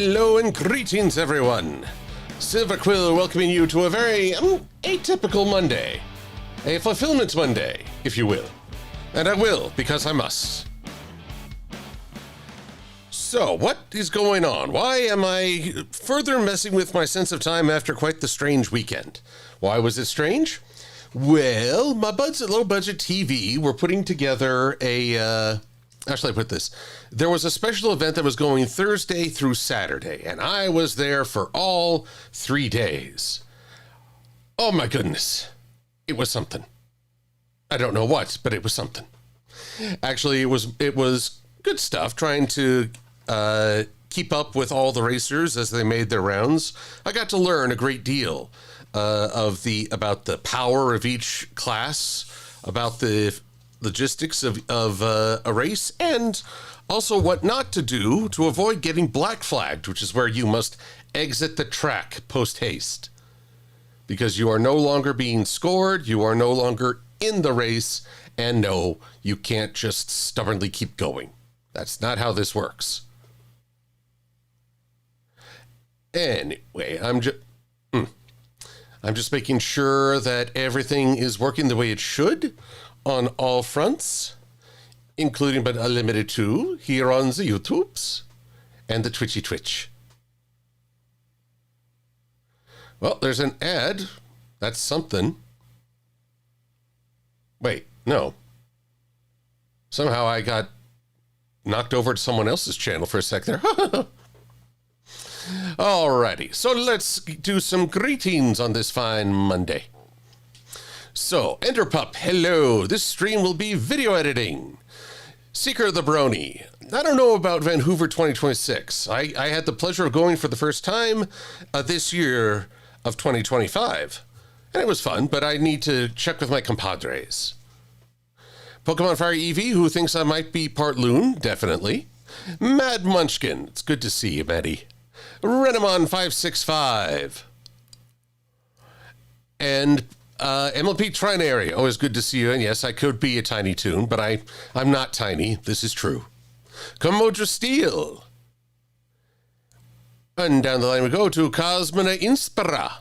Hello and greetings, everyone. Silver-Quill welcoming you to a very atypical Monday. A fulfillment Monday, if you will. And I will, because I must. So, what is going on? Why am I further messing with my sense of time after quite the strange weekend? Why was it strange? Well, my buds at Low Budget TV were putting together a... Actually, I put this. There was a special event that was going Thursday through Saturday, and I was there for all 3 days. Oh my goodness. It was something. I don't know what, but it was something. Actually, it was good stuff, trying to keep up with all the racers as they made their rounds. I got to learn a great deal about the power of each class, about the logistics of a race, and also what not to do to avoid getting black flagged, which is where you must exit the track post-haste. Because you are no longer being scored, you are no longer in the race, and no, you can't just stubbornly keep going. That's not how this works. Anyway, I'm just making sure that everything is working the way it should on all fronts, including but not limited to here on the YouTubes and the Twitch. Well, there's an ad. That's something. Wait, no. Somehow I got knocked over to someone else's channel for a sec there. Alrighty, so let's do some greetings on this fine Monday. So, Enderpup, hello. This stream will be video editing. Seeker the Brony. I don't know about Vancouver 2026. I had the pleasure of going for the first time this year of 2025. And it was fun, but I need to check with my compadres. Pokemon Fire Eevee, who thinks I might be part loon, definitely. Mad Munchkin, it's good to see you, Maddie. Renamon 565. And MLP Trinary, always good to see you. And yes, I could be a Tiny Toon, but I'm not tiny. This is true. Commodra Steel. And down the line we go to Cosmina Inspira.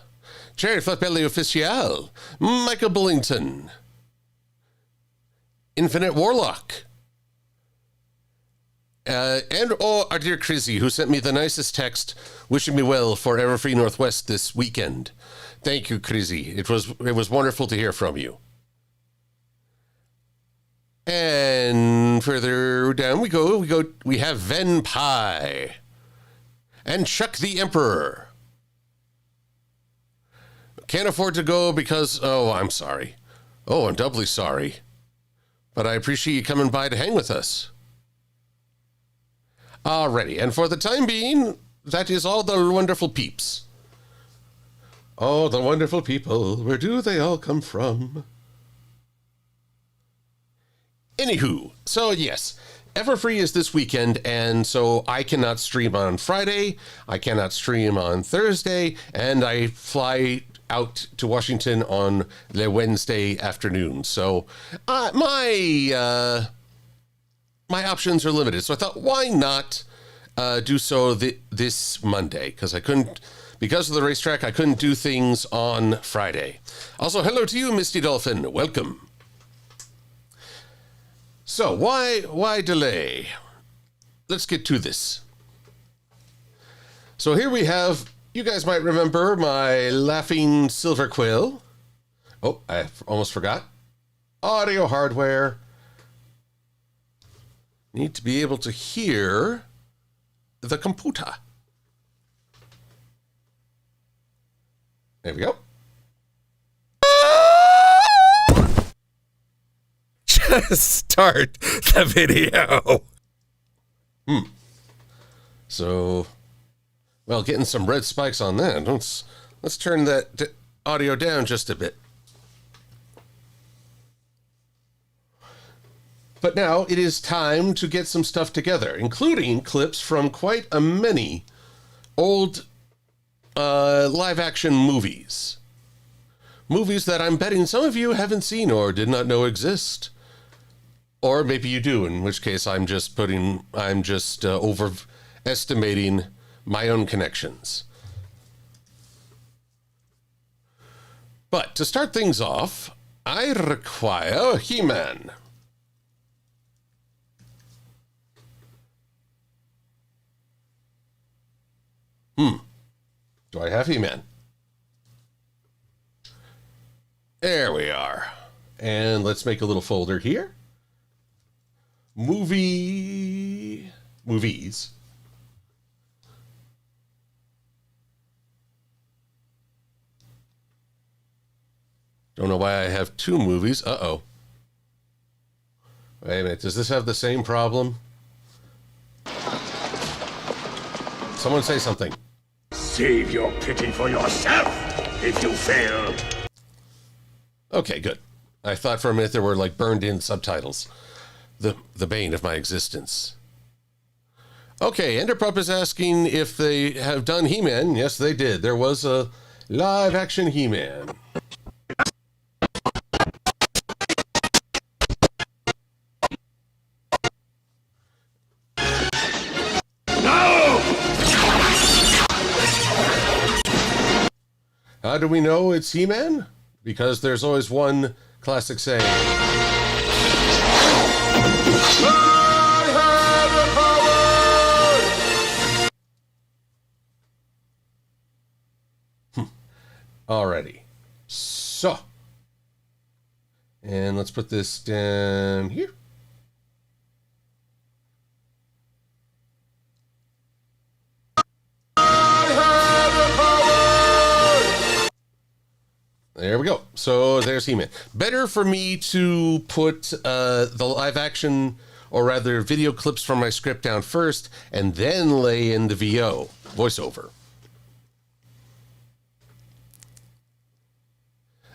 Cherry Flatbelly Official. Michael Bullington. Infinite Warlock. Our dear Crizzy, who sent me the nicest text wishing me well for Everfree Northwest this weekend. Thank you, Crizzy. It was wonderful to hear from you. And further down we go. We have Ven Pie and Chuck the Emperor. Can't afford to go because, I'm sorry. Oh, I'm doubly sorry. But I appreciate you coming by to hang with us. Alrighty, and for the time being, that is all the wonderful peeps. Oh, the wonderful people, where do they all come from? Anywho, so yes, Everfree is this weekend, and so I cannot stream on Friday, I cannot stream on Thursday, and I fly out to Washington on the Wednesday afternoon. So my options are limited. So I thought, why not do so this Monday? Because of the racetrack, I couldn't do things on Friday. Also, hello to you, Misty Dolphin. Welcome. So why delay? Let's get to this. So here we have, you guys might remember my laughing Silver-Quill. Oh, I almost forgot. Audio hardware. Need to be able to hear the computer. There we go. Just start the video. So, well, getting some red spikes on that. Let's turn that audio down just a bit. But now it is time to get some stuff together, including clips from quite a many old live-action movies. Movies that I'm betting some of you haven't seen or did not know exist. Or maybe you do, in which case I'm just overestimating my own connections. But to start things off, I require He-Man. Do I have He-Man? There we are. And let's make a little folder here. Movies. Don't know why I have two movies. Uh-oh. Wait a minute. Does this have the same problem? Someone say something. Save your pity for yourself if you fail. Okay, good. I thought for a minute there were like burned in subtitles. The bane of my existence. Okay, Enderpup is asking if they have done He-Man. Yes, they did. There was a live action He-Man. How do we know it's He-Man? Because there's always one classic saying. I have the power! Alrighty. So. And let's put this down here. There we go. So there's He-Man. Better for me to put the live action, or rather video clips from my script down first, and then lay in the VO, voiceover.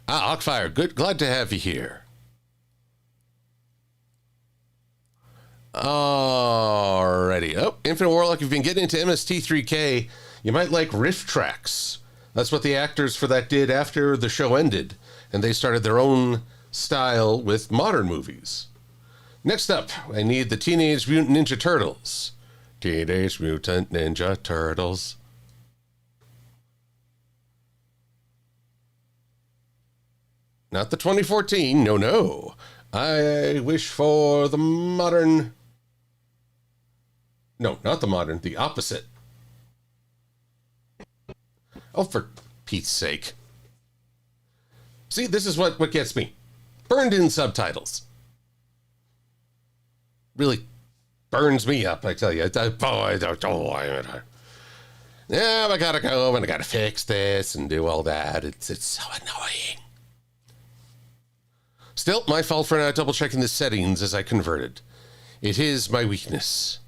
Hawkfire, good. Glad to have you here. Alrighty. Oh, Infinite Warlock, if you've been getting into MST3K, you might like riff tracks. That's what the actors for that did after the show ended, and they started their own style with modern movies. Next up, I need the Teenage Mutant Ninja Turtles. Teenage Mutant Ninja Turtles. Not the 2014, no. I wish for the modern... No, not the modern, the opposite. Oh, for Pete's sake. See, this is what gets me. Burned in subtitles. Really burns me up, I tell you. Yeah, I gotta go and I gotta fix this and do all that. It's so annoying. Still, my fault for not double checking the settings as I converted. It is my weakness.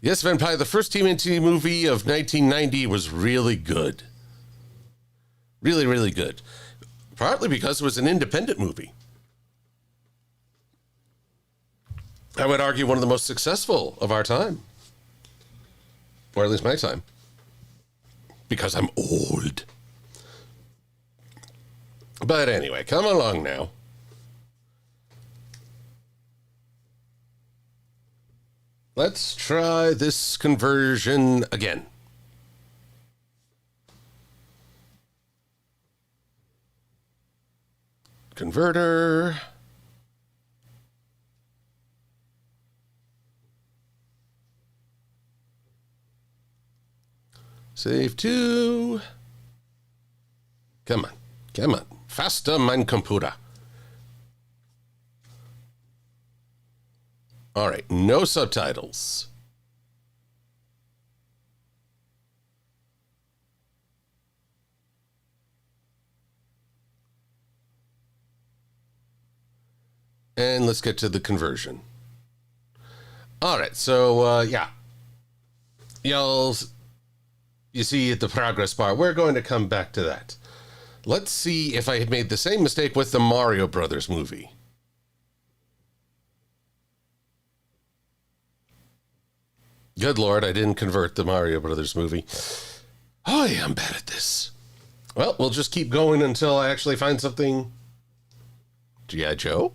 Yes, Vampire, the first TMNT movie of 1990 was really good. Really, really good. Partly because it was an independent movie. I would argue one of the most successful of our time. Or at least my time. Because I'm old. But anyway, come along now. Let's try this conversion again. Converter. Save to. Come on. Faster, mein Computer. All right, no subtitles. And let's get to the conversion. All right, so, yeah. You see the progress bar. We're going to come back to that. Let's see if I had made the same mistake with the Mario Brothers movie. Good Lord, I didn't convert the Mario Brothers movie. Oh, yeah, I'm bad at this. Well, we'll just keep going until I actually find something. G.I. Joe?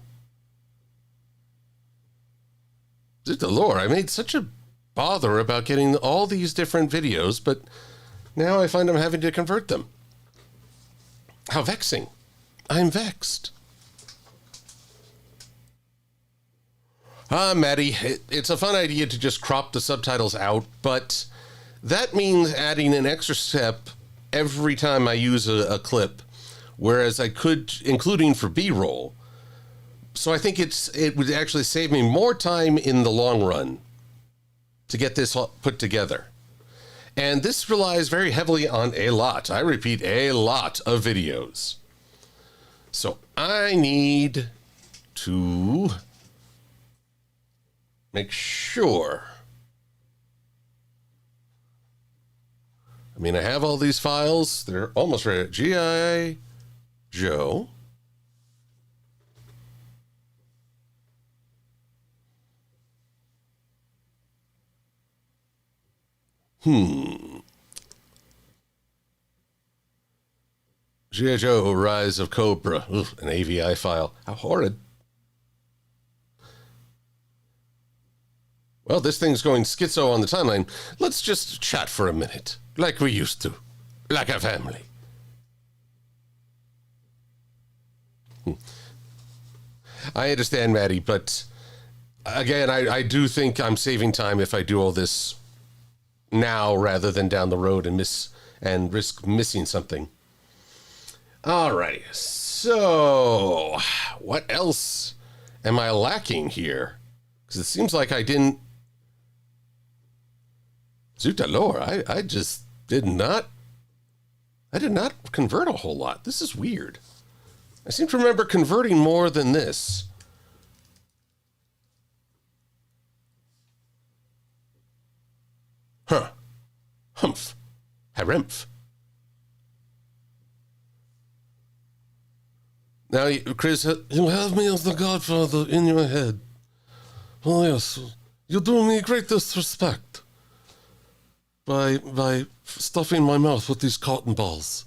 Good Lord, I made such a bother about getting all these different videos, but now I find I'm having to convert them. How vexing. I'm vexed. Maddie, it's a fun idea to just crop the subtitles out, but that means adding an extra step every time I use a clip, whereas I could, including for B-roll. So I think it would actually save me more time in the long run to get this put together. And this relies very heavily on a lot, I repeat, a lot of videos. So I need to make sure. I mean, I have all these files. They're almost ready. G.I. Joe. G.I. Joe, Rise of Cobra. Oof, an AVI file. How horrid. Well, this thing's going schizo on the timeline. Let's just chat for a minute, like we used to, like a family. I understand, Maddie, but again, I do think I'm saving time if I do all this now rather than down the road and risk missing something. All right, so what else am I lacking here? Because it seems like I didn't. Zuta Lord, I just did not convert a whole lot. This is weird. I seem to remember converting more than this. Huh. Humph. Haremph. Now, Chris, you have me as the Godfather in your head. Oh, yes. You do me great disrespect by stuffing my mouth with these cotton balls.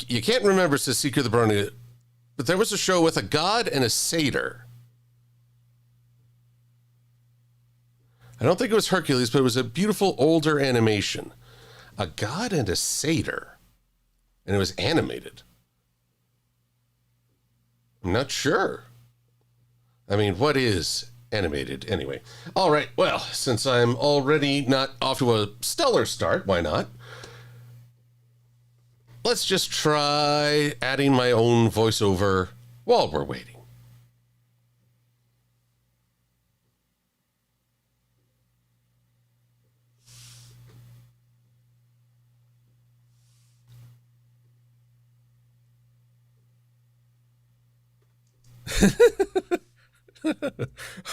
You can't remember, says Seeker the Brony, but there was a show with a god and a satyr. I don't think it was Hercules, but it was a beautiful older animation. A god and a satyr. And it was animated. I'm not sure. I mean, what is animated anyway? All right, well, since I'm already not off to a stellar start, why not? Let's just try adding my own voiceover while we're waiting.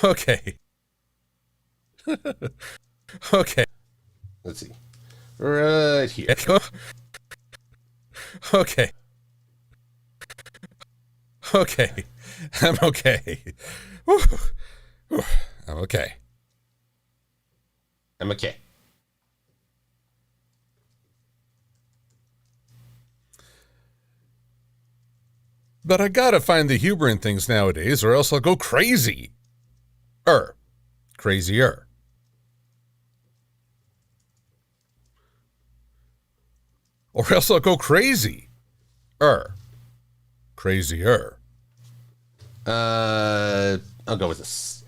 Okay. Okay. Let's see. Right here. Okay. Okay. I'm okay. Whew. Whew. I'm okay. I'm okay. But I gotta find the humor in things nowadays, or else I'll go crazy. Crazier. Or else I'll go crazy. Crazier. I'll go with this.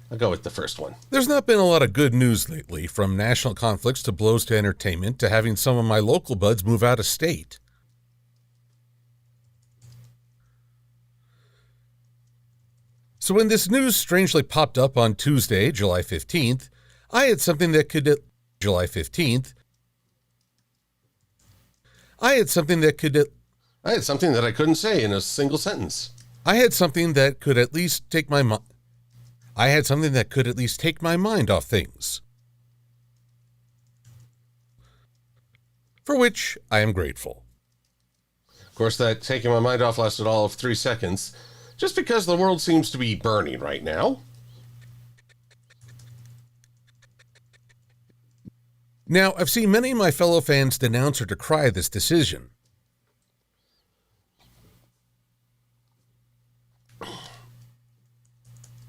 I'll go with the first one. There's not been a lot of good news lately, from national conflicts to blows to entertainment to having some of my local buds move out of state. So when this news strangely popped up on Tuesday, July 15th, I had something that could... July 15th. I had something that I couldn't say in a single sentence. I had something that could at least take my mind off things. For which I am grateful. Of course, that taking my mind off lasted all of 3 seconds, just because the world seems to be burning right now. Now, I've seen many of my fellow fans denounce or decry this decision.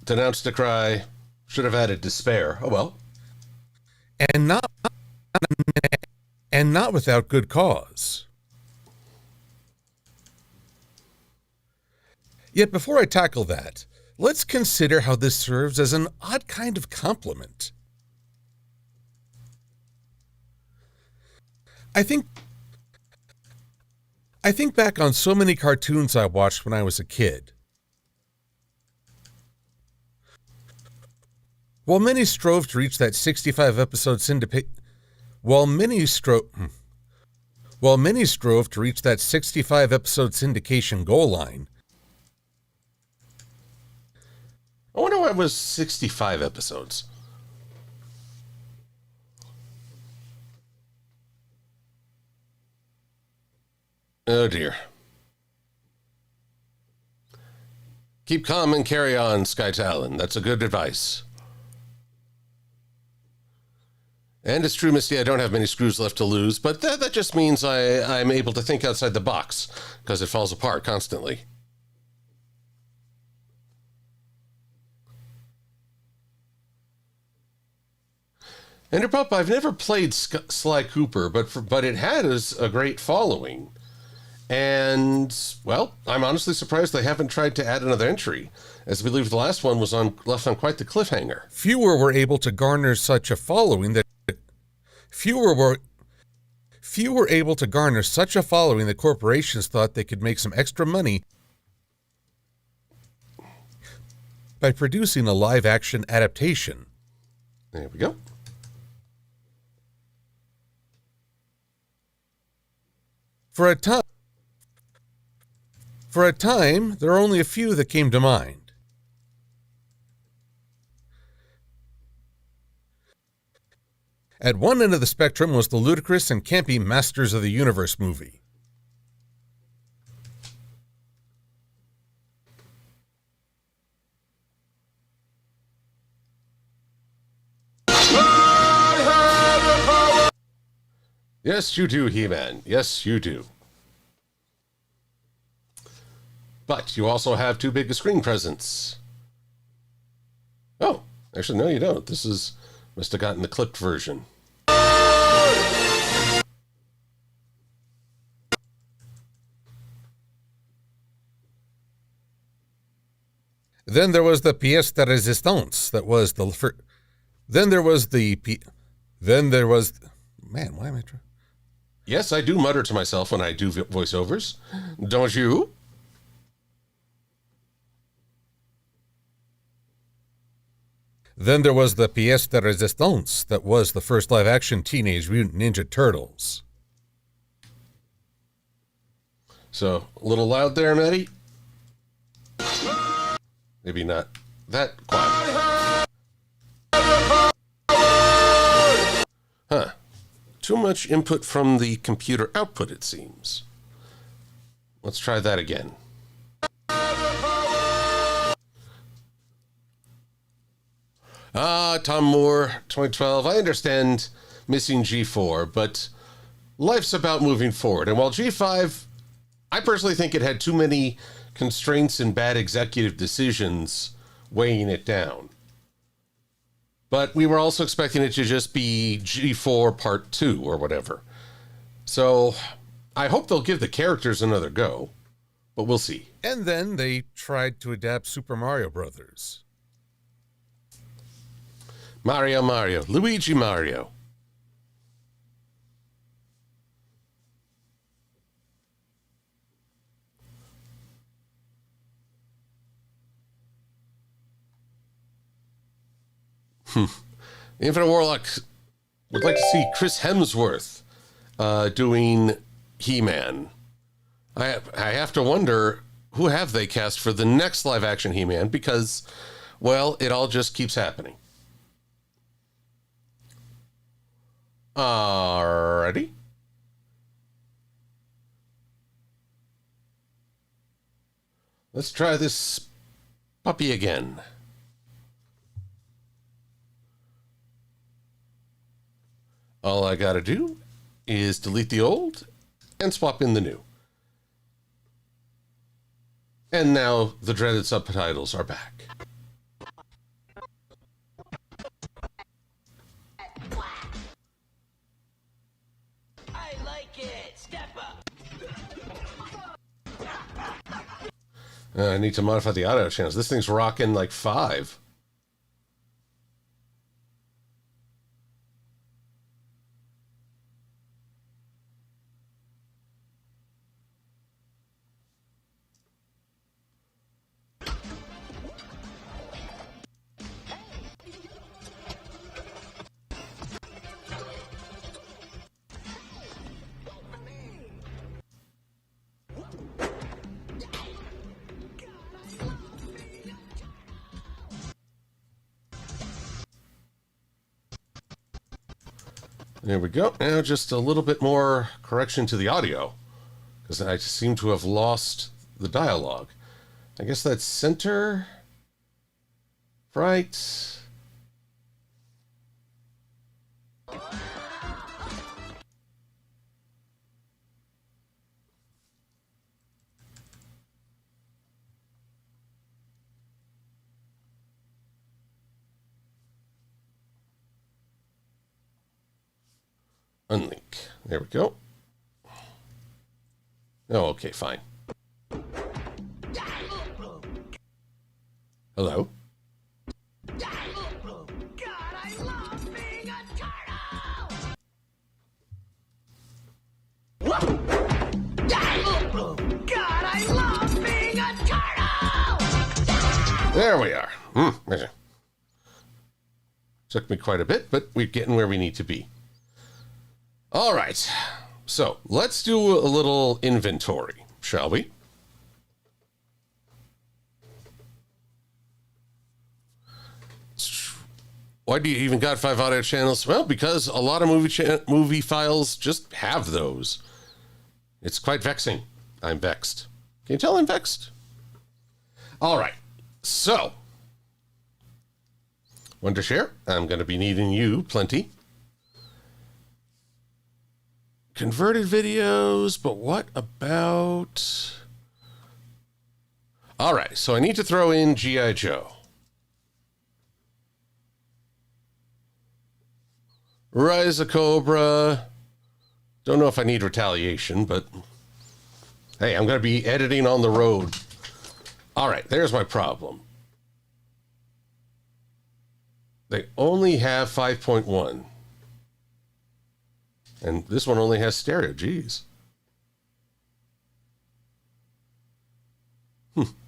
Denounce, decry. Should have added despair. Oh well. And not without good cause. Yet before I tackle that, let's consider how this serves as an odd kind of compliment. I think back on so many cartoons I watched when I was a kid. While many strove to reach that 65 episode syndication goal line. I wonder why it was 65 episodes. Oh dear. Keep calm and carry on, Sky Talon. That's a good advice. And it's true, Misty, I don't have many screws left to lose, but that just means I'm able to think outside the box, because it falls apart constantly. Enderpup, I've never played Sly Cooper, but it has a great following. And, well, I'm honestly surprised they haven't tried to add another entry, as I believe the last one was left on quite the cliffhanger. Fewer were able to garner such a following that corporations thought they could make some extra money by producing a live-action adaptation. There we go. For a time, there are only a few that came to mind. At one end of the spectrum was the ludicrous and campy Masters of the Universe movie. Yes, you do, He-Man. Yes, you do. But you also have too big a screen presence. Oh, actually, no, you don't. Must have gotten the clipped version. Then there was the pièce de résistance. Man, why am I trying? Yes, I do mutter to myself when I do voiceovers. Don't you? Then there was the pièce de résistance that was the first live-action Teenage Mutant Ninja Turtles. So, a little loud there, Maddie? Maybe not that quiet. Huh. Too much input from the computer output, it seems. Let's try that again. Tom Moore, 2012. I understand missing G4, but life's about moving forward. And while G5, I personally think it had too many constraints and bad executive decisions weighing it down. But we were also expecting it to just be G4 Part 2 or whatever. So I hope they'll give the characters another go, but we'll see. And then they tried to adapt Super Mario Brothers. Mario, Luigi Mario. Infinite Warlock would like to see Chris Hemsworth doing He-Man. I have to wonder, who have they cast for the next live-action He-Man? Because, well, it all just keeps happening. Alrighty. Let's try this puppy again. All I gotta do is delete the old and swap in the new. And now the dreaded subtitles are back. I need to modify the audio channels. This thing's rocking like 5. There we go. Now just a little bit more correction to the audio, because I seem to have lost the dialogue. I guess that's center, right. Unlink. There we go. Oh, okay, fine. Hello? God, I love being a turtle! God, I love being a turtle! There we are. Took me quite a bit, but we're getting where we need to be. All right, so let's do a little inventory, shall we? Why do you even got 5 audio channels? Well, because a lot of movie files just have those. It's quite vexing. I'm vexed. Can you tell I'm vexed? All right, so one to share. I'm going to be needing you plenty. Converted videos, but what about... All right, so I need to throw in G.I. Joe. Rise of Cobra. Don't know if I need Retaliation, but... Hey, I'm going to be editing on the road. All right, there's my problem. They only have 5.1. And this one only has stereo. Jeez.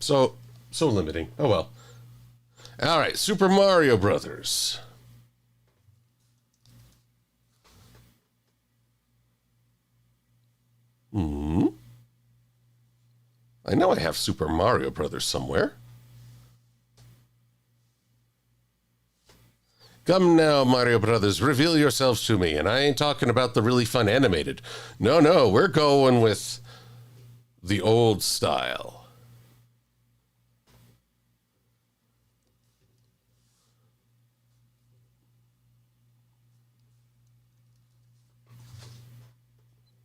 So limiting. Oh, well. All right. Super Mario Brothers. I know I have Super Mario Brothers somewhere. Come now, Mario Brothers, reveal yourselves to me. And I ain't talking about the really fun animated. No, we're going with the old style.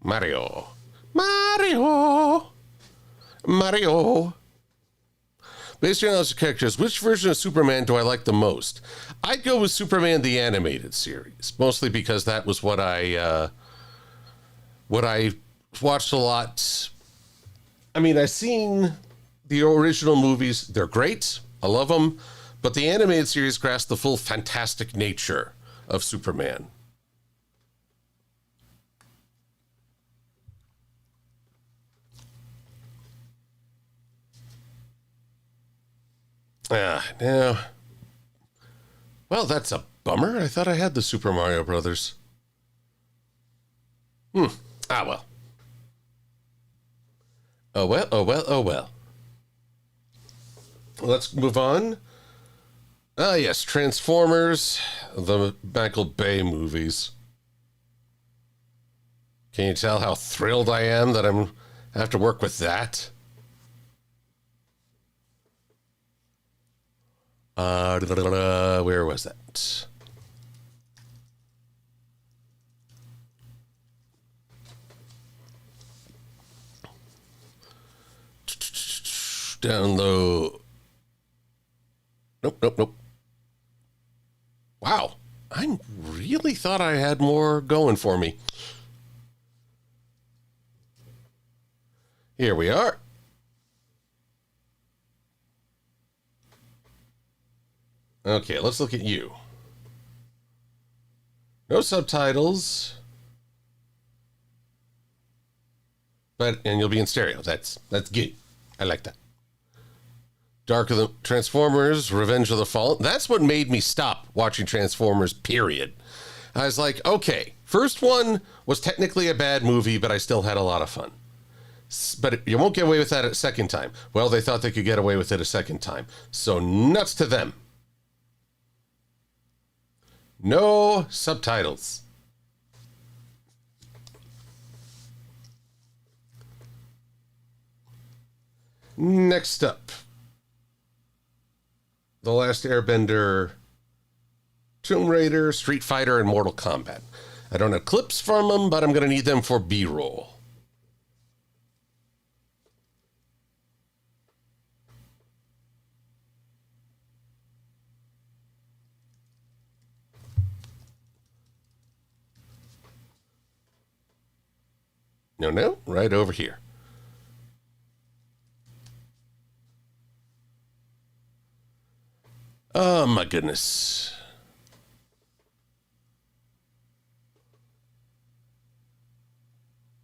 Mario. Based on those characters, which version of Superman do I like the most? I'd go with Superman the Animated Series, mostly because that was what I watched a lot. I mean, I've seen the original movies. They're great. I love them. But the animated series grasped the full fantastic nature of Superman. Now, well, that's a bummer. I thought I had the Super Mario Brothers. Well. Oh well. Let's move on. Yes, Transformers, the Michael Bay movies. Can you tell how thrilled I am that I have to work with that? Where was that? Down low. Nope. Wow. I really thought I had more going for me. Here we are. Okay, let's look at you. No subtitles. And you'll be in stereo. That's good. I like that. Dark of the Transformers, Revenge of the Fallen. That's what made me stop watching Transformers, period. I was like, okay, first one was technically a bad movie, but I still had a lot of fun. But you won't get away with that a second time. Well, they thought they could get away with it a second time. So nuts to them. No subtitles. Next up, The Last Airbender, Tomb Raider, Street Fighter, and Mortal Kombat. I don't have clips from them, but I'm going to need them for B-roll. No, right over here. Oh, my goodness.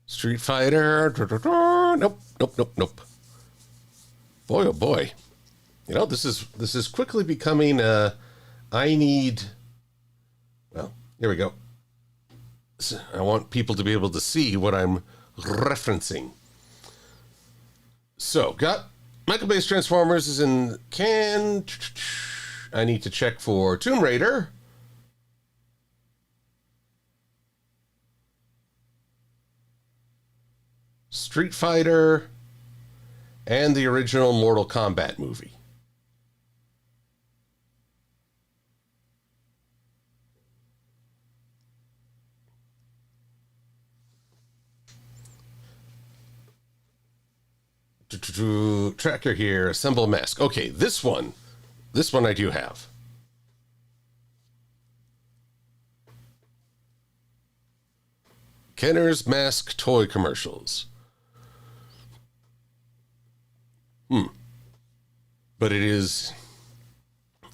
Street Fighter. Nope. Boy, oh boy. You know, this is quickly becoming I need... Well, here we go. I want people to be able to see what I'm referencing. So, got Michael Bay's Transformers is in can... I need to check for Tomb Raider. Street Fighter. And the original Mortal Kombat movie. Tracker here. Assemble mask. Okay, this one I do have. Kenner's Mask toy commercials. But it is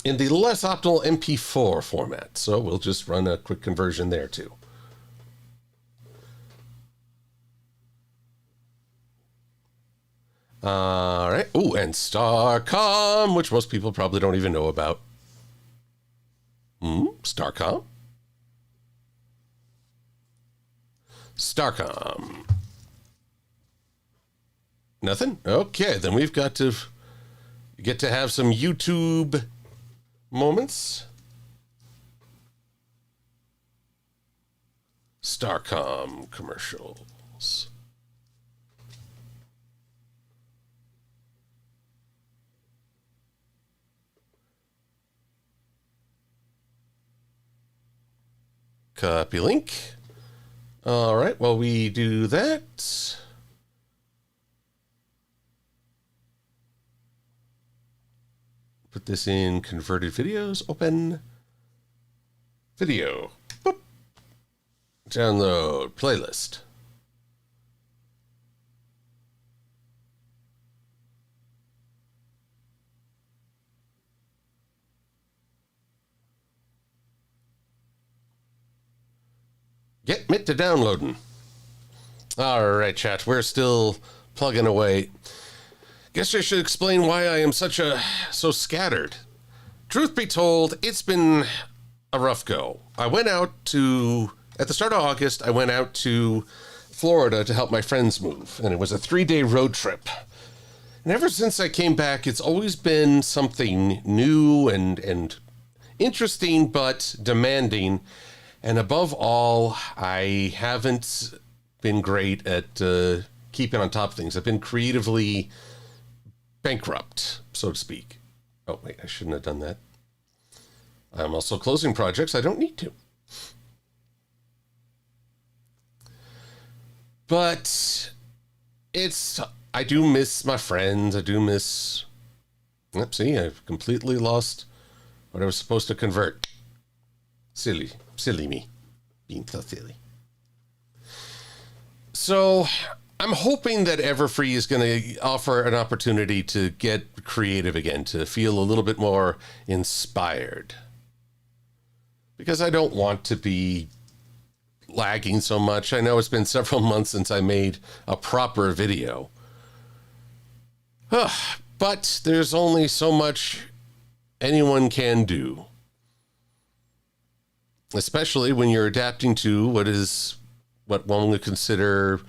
in the less optimal MP4 format, so we'll just run a quick conversion there too. All right. Oh, and Starcom, which most people probably don't even know about. Starcom. Starcom. Nothing? Okay, then we've got to get to have some YouTube moments. Starcom commercials. Copy link. All right, while we do that, put this in converted videos. Open video. Boop. Download playlist. Get me to downloading. All right, chat. We're still plugging away. Guess I should explain why I am so scattered. Truth be told, it's been a rough go. At the start of August, I went out to Florida to help my friends move, and it was a 3-day road trip. And ever since I came back, it's always been something new and interesting, but demanding. And above all, I haven't been great at keeping on top of things. I've been creatively bankrupt, so to speak. Oh, wait, I shouldn't have done that. I'm also closing projects I don't need to. But I do miss my friends. I do miss... See, I've completely lost what I was supposed to convert. Silly me. Being so silly. So, I'm hoping that Everfree is going to offer an opportunity to get creative again, to feel a little bit more inspired. Because I don't want to be lagging so much. I know it's been several months since I made a proper video. But there's only so much anyone can do. Especially when you're adapting to what one would consider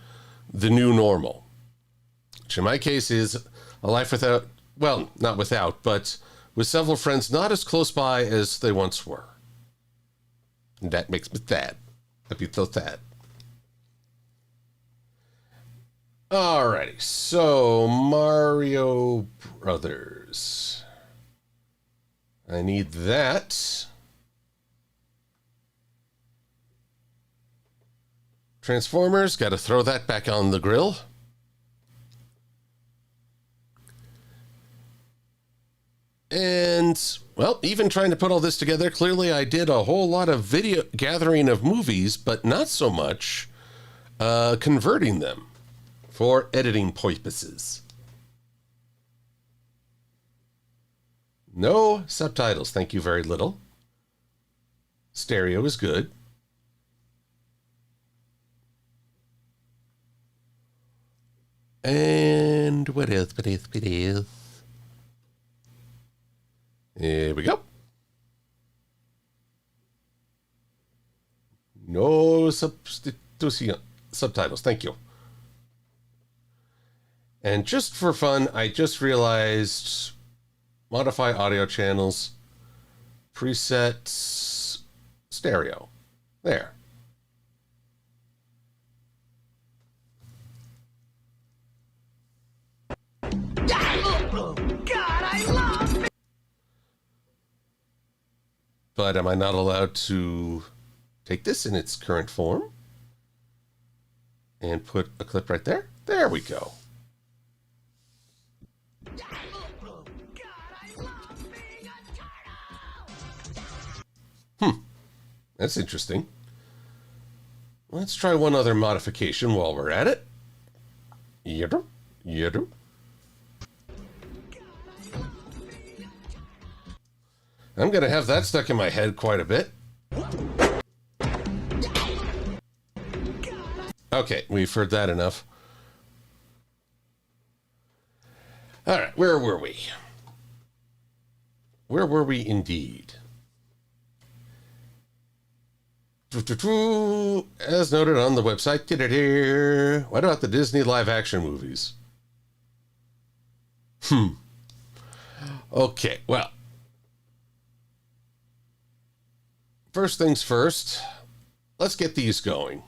the new normal. Which in my case is a life without, well, not without, but with several friends not as close by as they once were. And that makes me sad. I'd be so sad. Alrighty, so Mario Brothers. I need that. Transformers, got to throw that back on the grill. And, well, even trying to put all this together, clearly I did a whole lot of video gathering of movies, but not so much converting them for editing purposes. No subtitles, thank you very little. Stereo is good. And what else? Here we go. No subtitles. Thank you. And just for fun, I just realized modify audio channels, presets, stereo. There. God, I love But am I not allowed to take this in its current form and put a clip right there? There we go. That's interesting. Let's try one other modification while we're at it. Yidu. I'm going to have that stuck in my head quite a bit. Okay, we've heard that enough. All right, where were we? Where were we indeed? As noted on the website. What about the Disney live-action movies? Okay, well. First things first, let's get these going.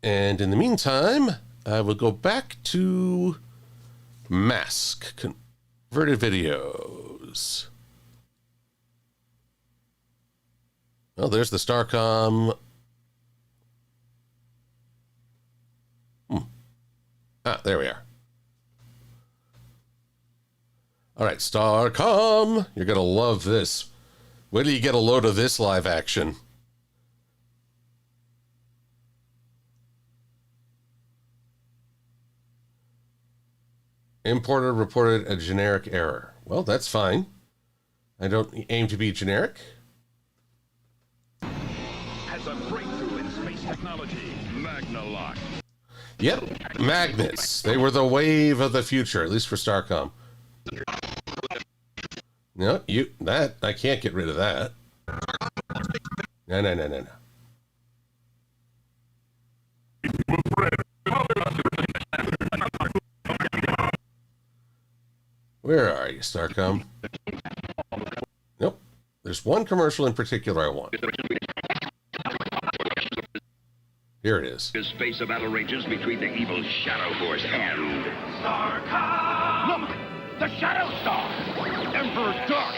And in the meantime, I will go back to Mask, converted videos. Well, there's the Starcom. There we are. All right, Starcom, you're going to love this. Wait till you get a load of this live action. Importer reported a generic error. Well, that's fine. I don't aim to be generic. Has a breakthrough in space technology. Magnalock. Yep, magnets. They were the wave of the future, at least for Starcom. No, I can't get rid of that. No. Where are you, Starcom? Nope. There's one commercial in particular I want. Here it is. This space of battle rages between the evil Shadow Force and Starcom. Look, the Shadow Star, Emperor Dark.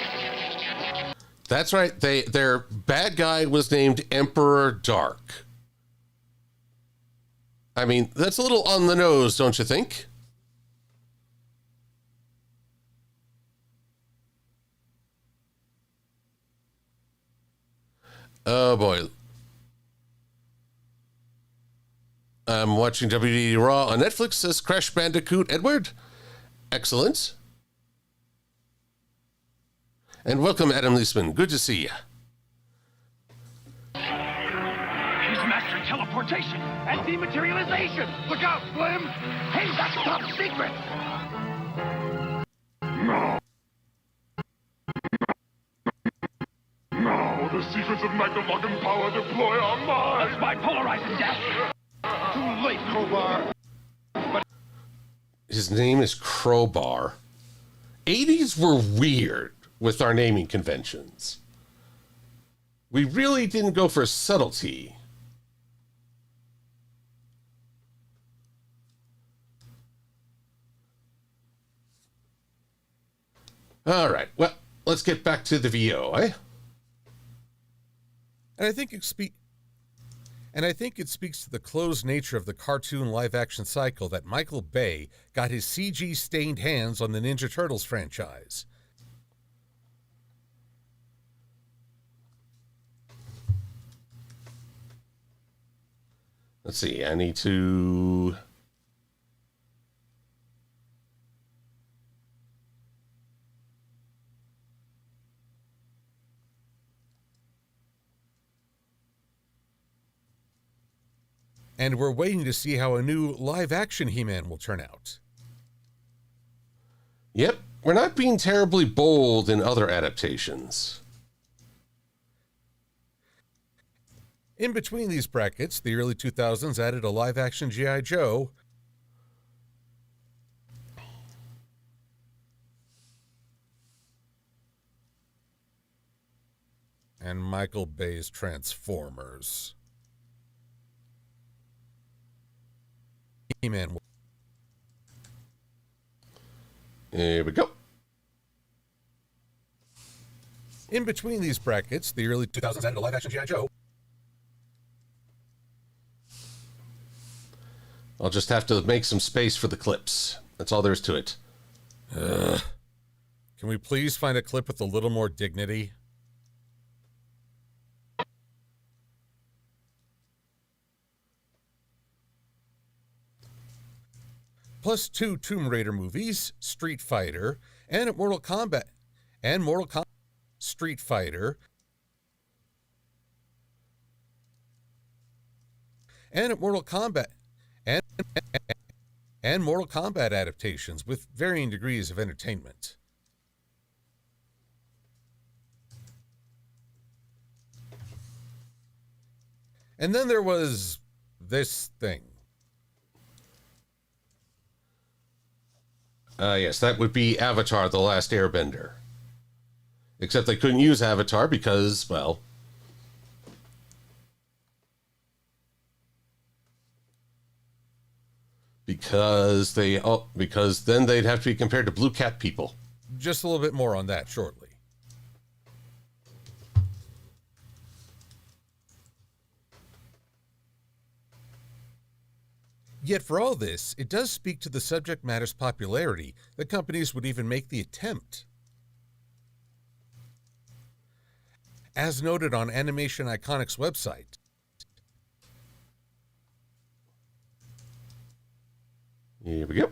That's right. Their bad guy was named Emperor Dark. I mean, that's a little on the nose, don't you think? Oh boy. I'm watching WD Raw on Netflix, says Crash Bandicoot Edward. Excellent. And welcome, Adam Leisman. Good to see you. He's mastering teleportation and dematerialization. Look out, Slim. Hey, that's top secret. No. No, the secrets of Micheloggan power deploy are mine. That's my polarizing death. Too late, Crowbar. His name is Crowbar. 80s were weird with our naming conventions. We really didn't go for subtlety. All right, well, let's get back to the VO, eh? And I think it speaks to the closed nature of the cartoon live-action cycle that Michael Bay got his CG-stained hands on the Ninja Turtles franchise. Let's see, I need to... And we're waiting to see how a new live-action He-Man will turn out. Yep, we're not being terribly bold in other adaptations. In between these brackets, the early 2000s added a live-action G.I. Joe, and Michael Bay's Transformers. He-Man. Here we go. In between these brackets, the early 2000s added a live-action G.I. Joe. I'll just have to make some space for the clips. That's all there is to it. Can we please find a clip with a little more dignity? Plus 2 Tomb Raider movies, Street Fighter, and Mortal Kombat, Street Fighter, and Mortal Kombat, and Mortal Kombat adaptations with varying degrees of entertainment. And then there was this thing. Yes, that would be Avatar: The Last Airbender. Except they couldn't use Avatar because, well... Because then they'd have to be compared to Blue Cat people. Just a little bit more on that shortly. Yet for all this, it does speak to the subject matter's popularity that companies would even make the attempt. As noted on Animation Iconic's website, Here we go.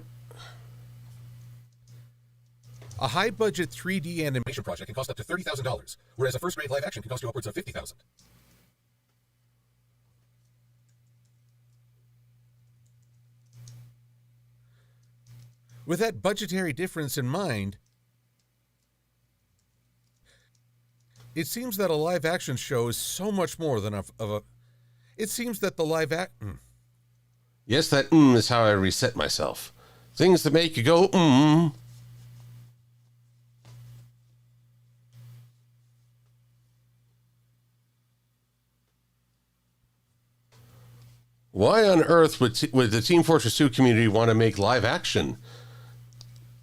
a high-budget 3D animation project can cost up to $30,000, whereas a first-grade live-action can cost you upwards of $50,000. With that budgetary difference in mind, it seems that a live-action show is so much more than it seems that the live-action... Yes, that is how I reset myself. Things that make you go, Why on earth would the Team Fortress 2 community want to make live action?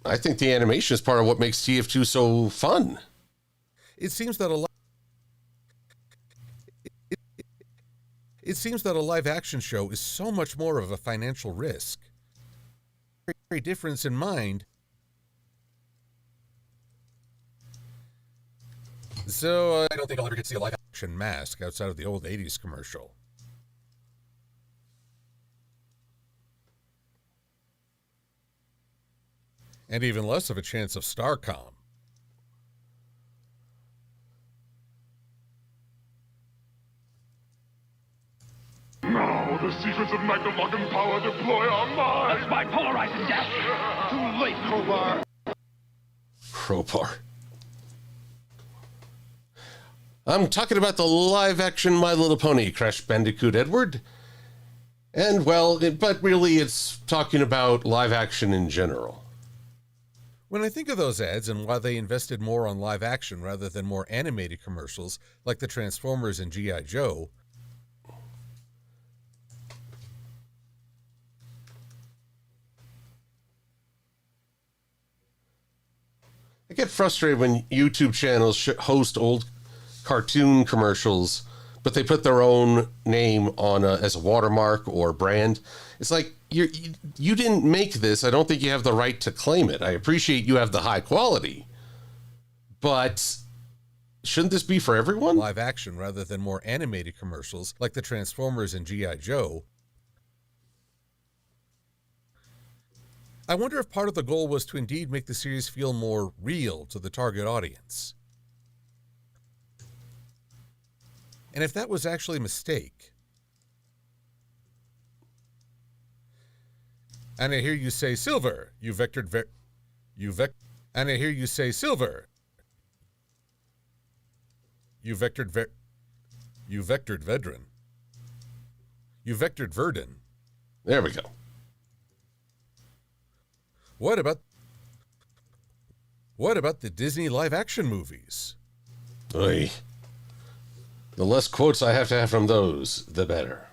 I think the animation is part of what makes TF2 so fun. It seems that a live-action show is so much more of a financial risk. Very difference in mind. So I don't think I'll ever get to see a live-action live-action mask outside of the old 80s commercial. And even less of a chance of Starcom. Now the secrets of magma-locking power deploy on mine! That's my polarizing gas! Too late, Crowbar! Crowbar. I'm talking about the live-action My Little Pony, Crash Bandicoot Edward. And, well, but really it's talking about live-action in general. When I think of those ads and why they invested more on live action rather than more animated commercials like the Transformers and G.I. Joe, I get frustrated when YouTube channels host old cartoon commercials, but they put their own name on as a watermark or brand. It's like, you didn't make this. I don't think you have the right to claim it. I appreciate you have the high quality, but shouldn't this be for everyone? live action rather than more animated commercials like the Transformers and G.I. Joe, I wonder if part of the goal was to indeed make the series feel more real to the target audience. And if that was actually a mistake. And I hear you say silver. You vectored and I hear you say silver. You vectored Vedran. You vectored Verdun. There we go. What about the Disney live-action movies? Oy. The less quotes I have to have from those, the better.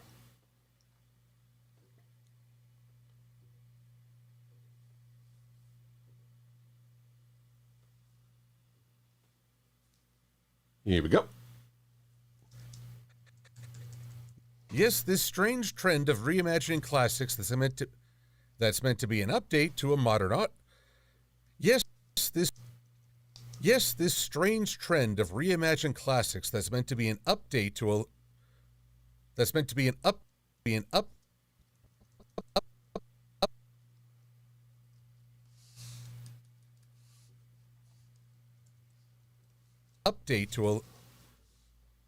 Here we go. Yes, this strange trend of reimagining classics that's meant to be an update to a modern art. Yes, this strange trend of reimagined classics that's meant to be an update to a update to a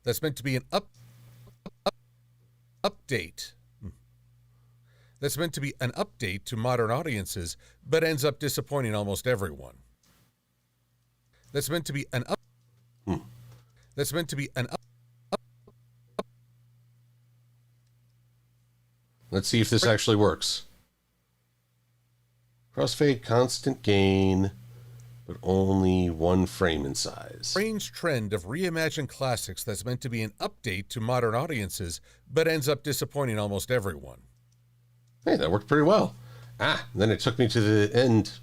that's meant to be an update that's meant to be an update to modern audiences, but ends up disappointing almost everyone. That's meant to be an up. That's meant to be an up. Let's see if this actually works. Crossfade, constant gain, but only one frame in size. Strange trend of reimagined classics that's meant to be an update to modern audiences, but ends up disappointing almost everyone. Hey, that worked pretty well. Then it took me to the end.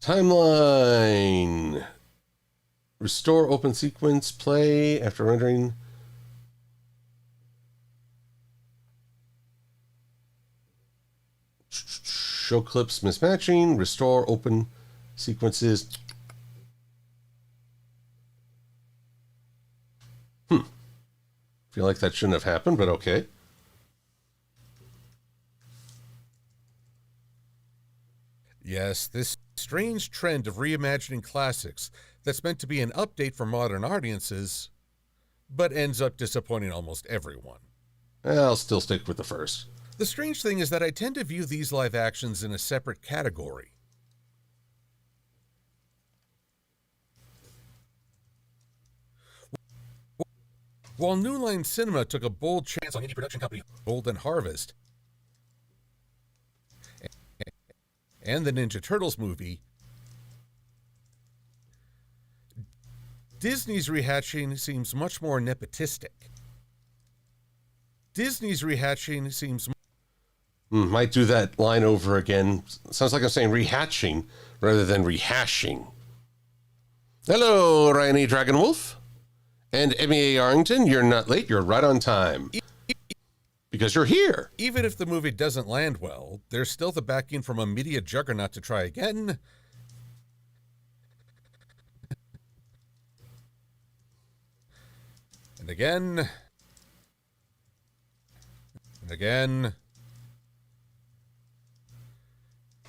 Timeline. Restore open sequence play after rendering. Show clips mismatching. Restore open sequences. Feel like that shouldn't have happened, but okay. Yes, this strange trend of reimagining classics that's meant to be an update for modern audiences, but ends up disappointing almost everyone. I'll still stick with the first. The strange thing is that I tend to view these live actions in a separate category. While New Line Cinema took a bold chance on indie production company Golden Harvest and the Ninja Turtles movie, Disney's rehatching seems much more nepotistic. Might do that line over again. Sounds like I'm saying rehatching rather than rehashing. Hello, Ryan E. Dragonwolf. And Emmy A. Arlington, you're not late. You're right on time. Because you're here. Even if the movie doesn't land well, there's still the backing from a media juggernaut to try again. And again. And again.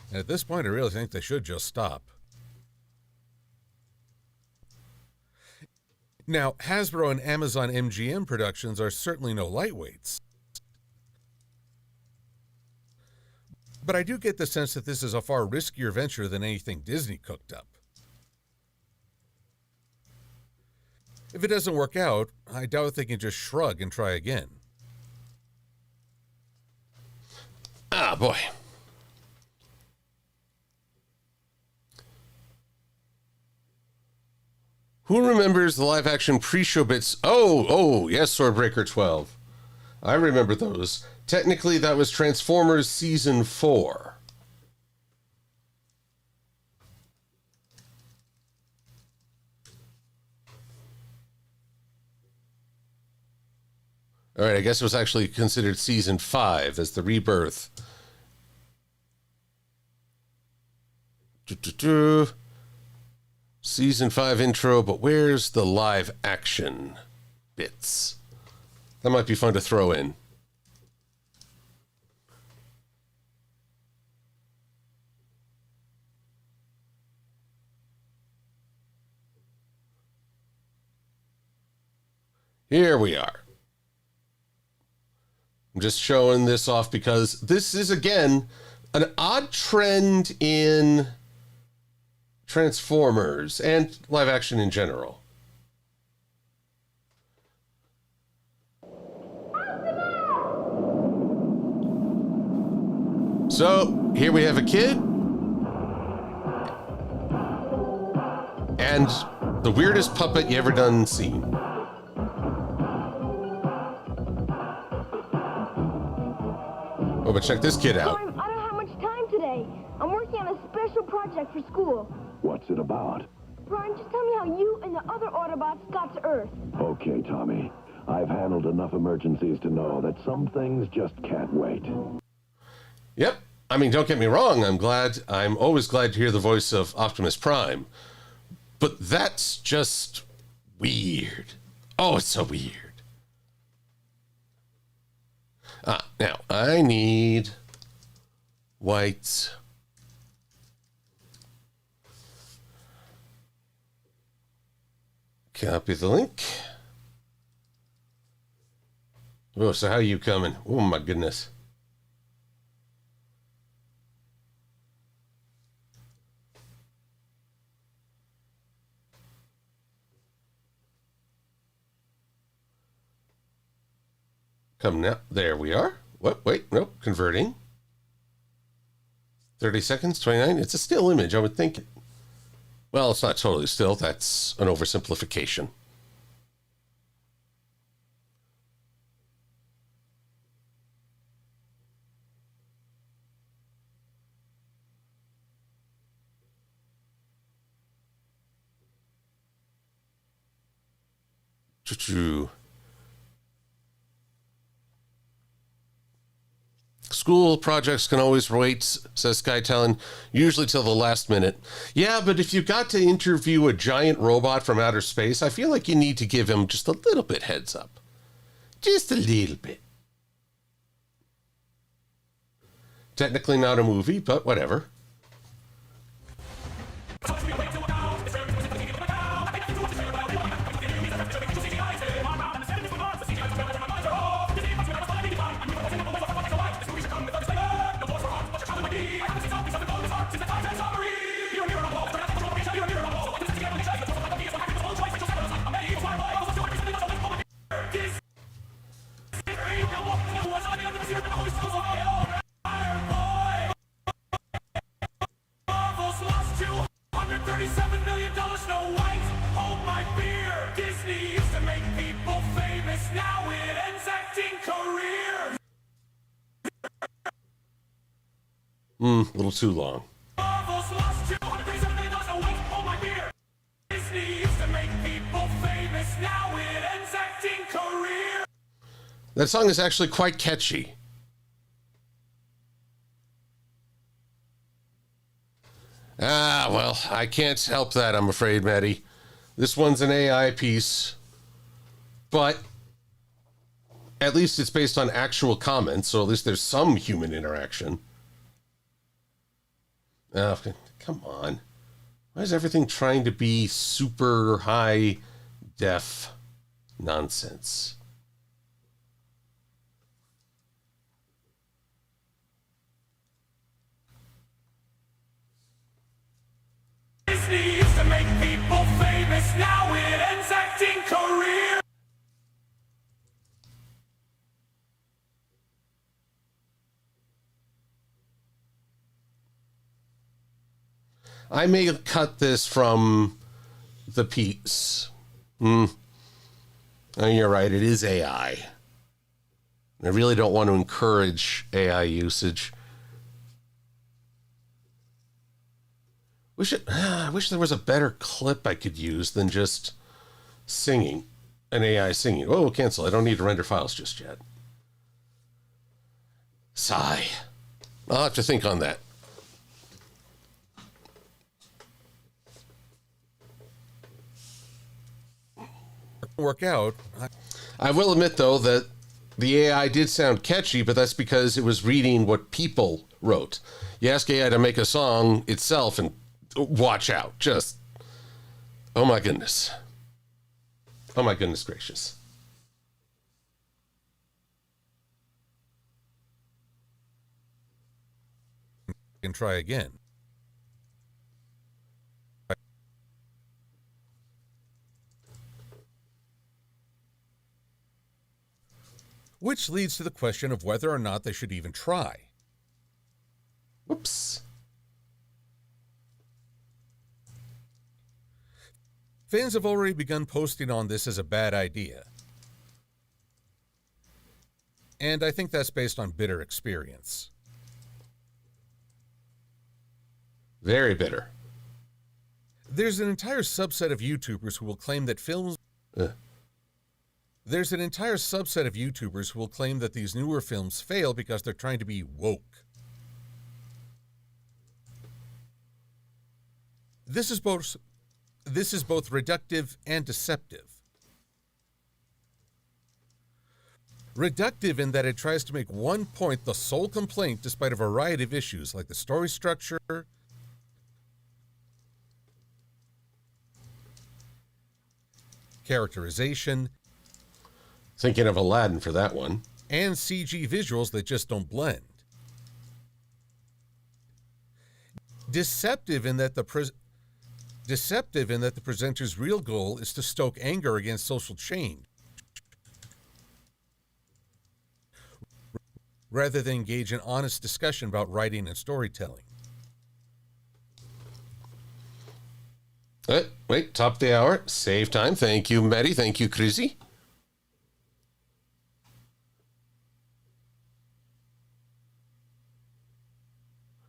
And at this point, I really think they should just stop. Now, Hasbro and Amazon MGM productions are certainly no lightweights. But I do get the sense that this is a far riskier venture than anything Disney cooked up. If it doesn't work out, I doubt they can just shrug and try again. Ah, boy. Who remembers the live-action pre-show bits? Oh, yes, Swordbreaker 12. I remember those. Technically, that was Transformers Season 4. All right, I guess it was actually considered Season 5 as the rebirth. Season 5 intro, but where's the live action bits? That might be fun to throw in. Here we are. I'm just showing this off because this is, again, an odd trend in Transformers and live action in general. So here we have a kid and the weirdest puppet you ever done seen. Oh, but check this kid out. I don't have much time today. I'm working on a special project for school. What's it about? Brian, just tell me how you and the other Autobots got to Earth. Okay, Tommy. I've handled enough emergencies to know that some things just can't wait. Yep. I mean, don't get me wrong. I'm always glad to hear the voice of Optimus Prime. But that's just weird. Oh, it's so weird. Now, I need white. Copy the link. Oh, so how are you coming? Oh, my goodness. Come now. There we are. What? Wait, nope. Converting. 30 seconds, 29. It's a still image, I would think. Well, it's not totally still. That's an oversimplification. Choo-choo. School projects can always wait, says Skytelin, usually till the last minute. Yeah, but if you've got to interview a giant robot from outer space, I feel like you need to give him just a little bit heads up. Just a little bit. Technically not a movie, but whatever. A little too long. That song is actually quite catchy. Well, I can't help that, I'm afraid, Maddie. This one's an AI piece. But at least it's based on actual comments, so at least there's some human interaction. Come on. Why is everything trying to be super high def nonsense? Disney used to make people famous, now it ends acting career. I may have cut this from the piece. Oh, you're right, it is AI. I really don't want to encourage AI usage. I wish there was a better clip I could use than just singing, an AI singing. Oh, cancel. I don't need to render files just yet. Sigh. I'll have to think on that. Work out. I will admit, though, that the AI did sound catchy, but that's because it was reading what people wrote. You ask AI to make a song itself and watch out. Just, oh my goodness. Oh my goodness gracious. Can try again. Which leads to the question of whether or not they should even try. Whoops. Fans have already begun posting on this as a bad idea. And I think that's based on bitter experience. Very bitter. There's an entire subset of YouTubers who will claim that There's an entire subset of YouTubers who will claim that these newer films fail because they're trying to be woke. This is both reductive and deceptive. Reductive in that it tries to make one point the sole complaint despite a variety of issues like the story structure, characterization, Thinking of Aladdin for that one. and CG visuals that just don't blend. Deceptive in that the presenter's real goal is to stoke anger against social change, rather than engage in honest discussion about writing and storytelling. Wait, top of the hour. Save time. Thank you, Maddie. Thank you, Chrissy.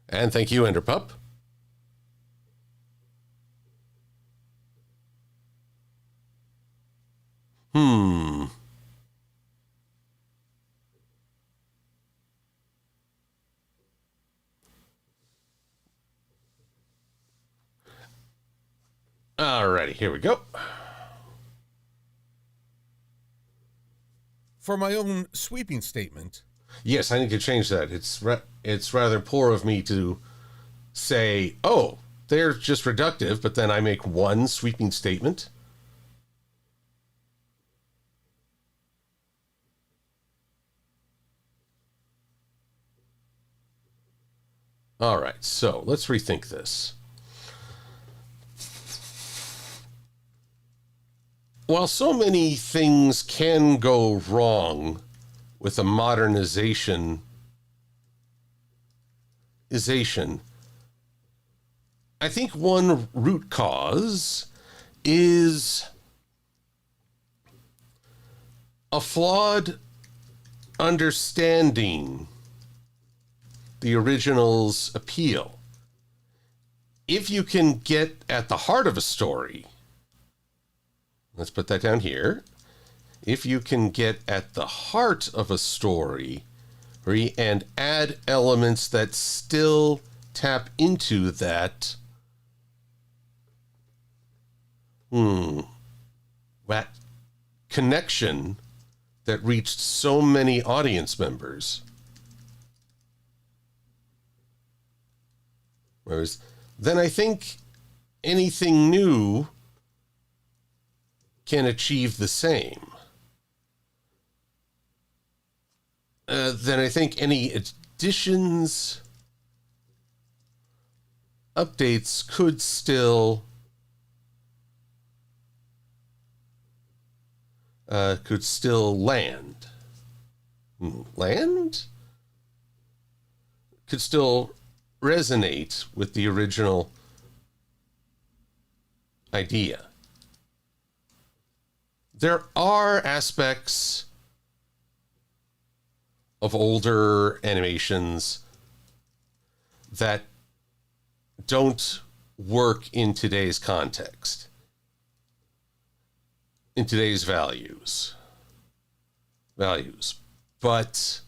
And thank you, Enderpup. Alrighty, here we go. For my own sweeping statement, Yes, I need to change that. It's rather poor of me to say, oh, they're just reductive, but then I make one sweeping statement. All right, so let's rethink this. While so many things can go wrong with a modernization, I think one root cause is a flawed understanding the original's appeal. If you can get at the heart of a story, let's put that down here. If you can get at the heart of a story and add elements that still tap into that, connection that reached so many audience members. Whereas then I think anything new can achieve the same. Then I think any additions, updates could still land. Land? Could still resonate with the original idea. There are aspects of older animations that don't work in today's context, in today's values. But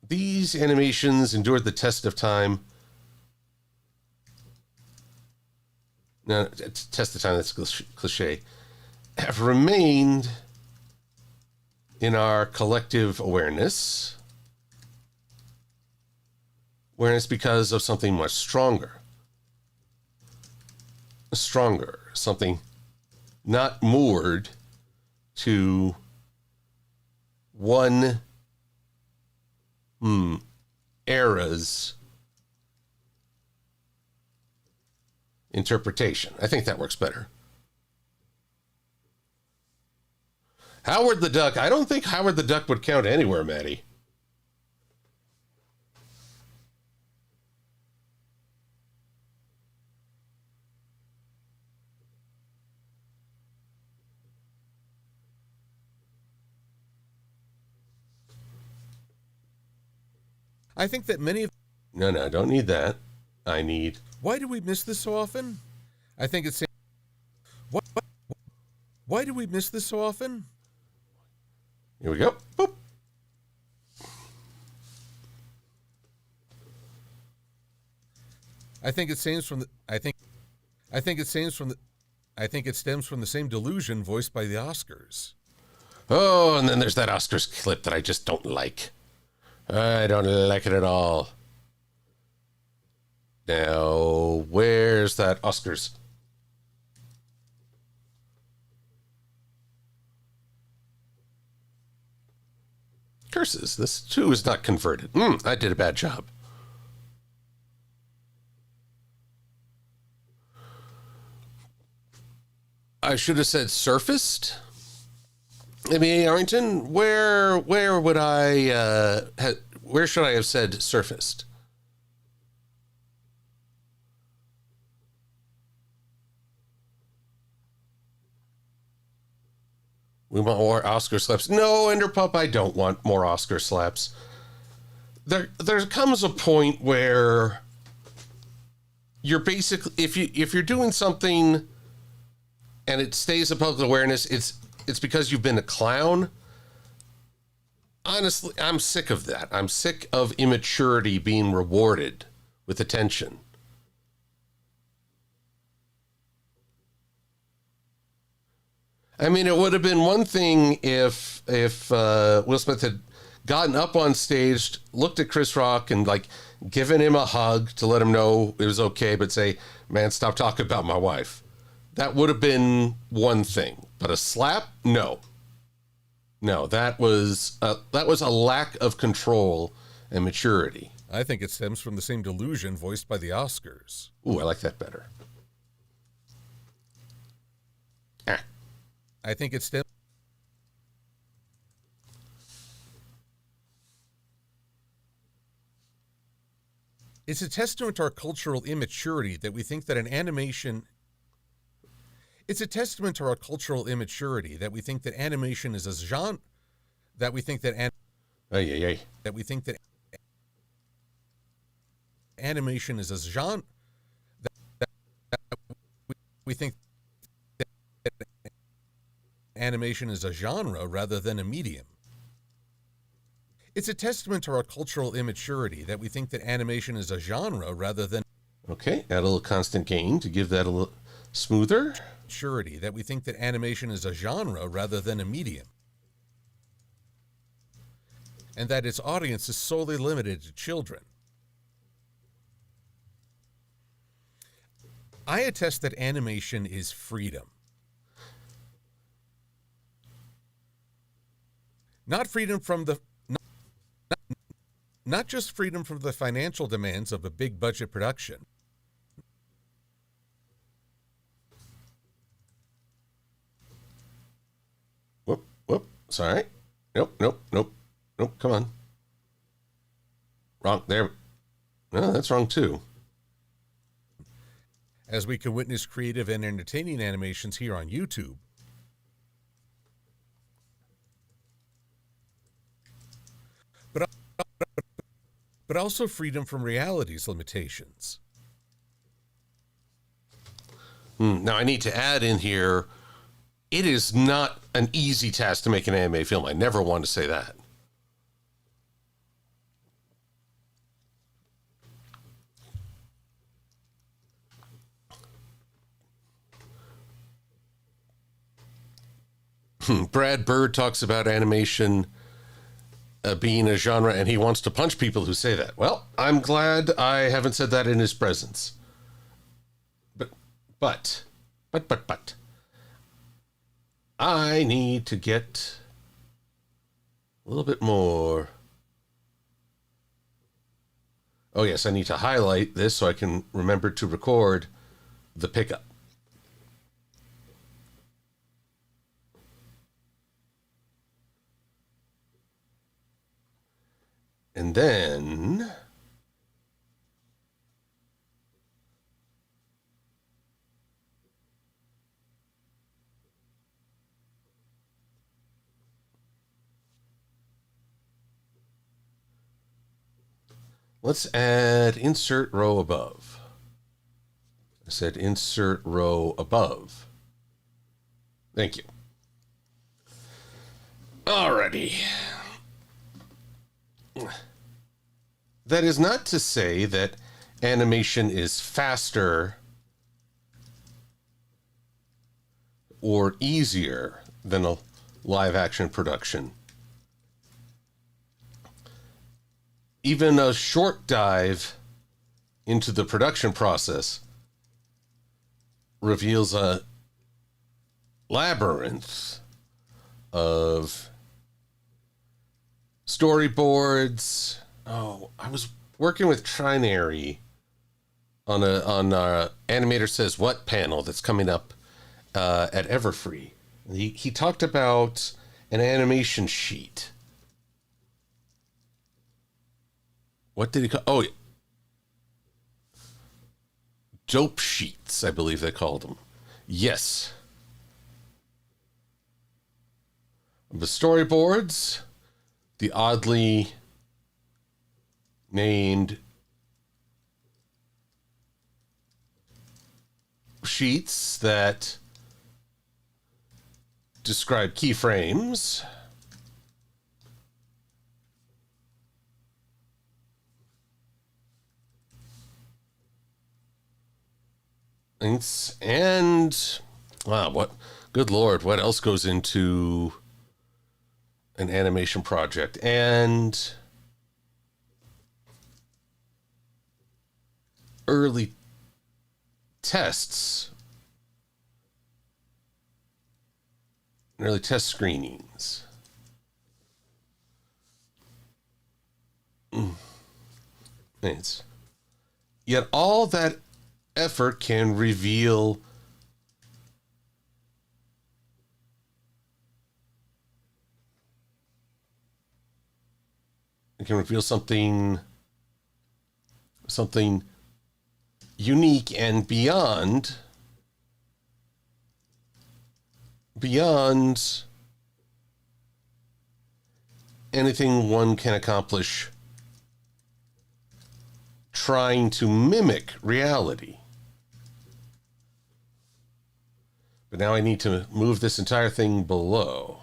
these animations endured the test of time. No, test of time, that's cliche. Have remained in our collective awareness because of something much stronger, something not moored to one era's interpretation. I think that works better. Howard the Duck. I don't think Howard the Duck would count anywhere, Maddie. I think that many of... No, I don't need that. I need... Why do we miss this so often? I think it's... Why do we miss this so often? Here we go. Boop. I think it stems from the same delusion voiced by the Oscars. Oh, and then there's that Oscars clip that I just don't like. I don't like it at all. Now, where's that Oscars? Curses, this too is not converted. I did a bad job. I should have said surfaced. I mean, Arrington, where would I, where should I have said surfaced? We want more Oscar slaps. No, Enderpup, I don't want more Oscar slaps. There comes a point where you're basically, if you're doing something and it stays in public awareness, it's because you've been a clown. Honestly, I'm sick of that. I'm sick of immaturity being rewarded with attention. I mean, it would have been one thing if Will Smith had gotten up on stage, looked at Chris Rock and like given him a hug to let him know it was okay, but say, "Man, stop talking about my wife." That would have been one thing, but a slap? No, that was a lack of control and maturity. I think it stems from the same delusion voiced by the Oscars. Ooh, I like that better. I think it stems... It's a testament to our cultural immaturity that we think that an animation... It's a testament to our cultural immaturity that we think that animation is a genre... That we think that... That we think that... Animation is a genre... That we think... Animation is a genre rather than a medium. It's a testament to our cultural immaturity that we think that animation is a genre rather than... Okay, add a little constant gain to give that a little smoother. surety that we think that animation is a genre rather than a medium, and that its audience is solely limited to children. I attest that animation is freedom. Not freedom from the not just freedom from the financial demands of a big budget production. Whoop. Sorry. Nope. Come on. Wrong. There. No, that's wrong too. As we can witness creative and entertaining animations here on YouTube. But also freedom from reality's limitations. Now, I need to add in here, it is not an easy task to make an anime film. I never want to say that. Brad Bird talks about animation being a genre, and he wants to punch people who say that. Well, I'm glad I haven't said that in his presence. But, I need to get a little bit more. Oh, yes, I need to highlight this so I can remember to record the pickup. And then let's add insert row above. I said insert row above. Thank you. Alrighty. That is not to say that animation is faster or easier than a live action production. Even a short dive into the production process reveals a labyrinth of storyboards. Oh, I was working with Trinary on a Animator Says What panel that's coming up at Everfree. He talked about an animation sheet. What did he call? Oh, dope sheets, I believe they called them. Yes. The storyboards, the oddly named sheets that describe keyframes. And wow, what good Lord, what else goes into an animation project? And early tests, early test screenings. It's, yet all that effort can reveal something unique and beyond anything one can accomplish trying to mimic reality. But now I need to move this entire thing below.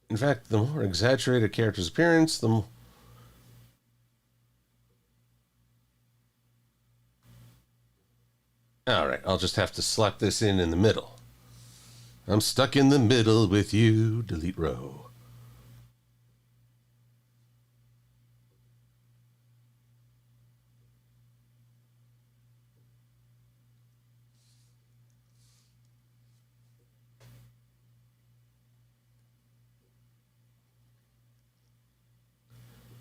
In fact, the more exaggerated a character's appearance, the more... All right, I'll just have to slap this in the middle. I'm stuck in the middle with you. Delete row.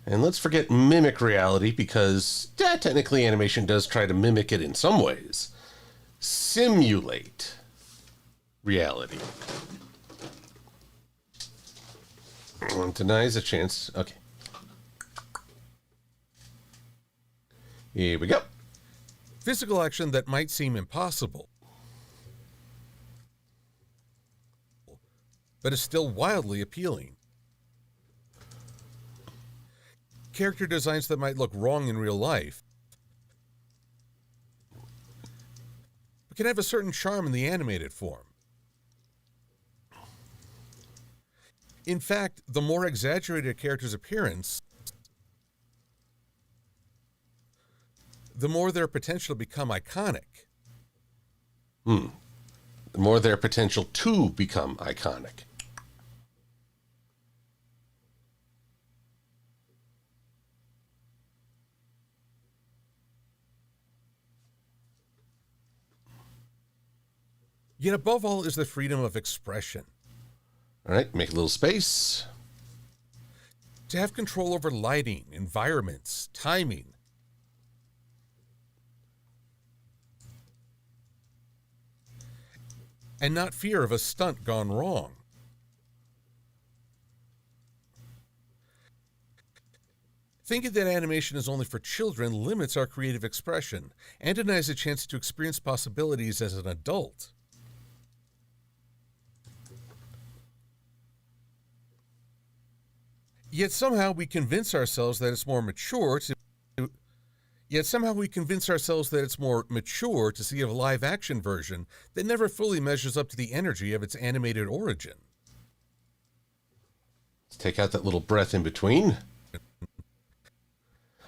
And let's forget mimic reality because technically animation does try to mimic it in some ways. Simulate reality. Denies a chance. Okay. Here we go. Physical action that might seem impossible, but is still wildly appealing. Character designs that might look wrong in real life, but can have a certain charm in the animated form. In fact, the more exaggerated a character's appearance, the more their potential to become iconic. The more their potential to become iconic. Yet above all is the freedom of expression. All right, make a little space. To have control over lighting, environments, timing. And not fear of a stunt gone wrong. Thinking that animation is only for children limits our creative expression and denies a chance to experience possibilities as an adult. Yet somehow we convince ourselves that it's more mature to see a live-action version that never fully measures up to the energy of its animated origin. Let's take out that little breath in between.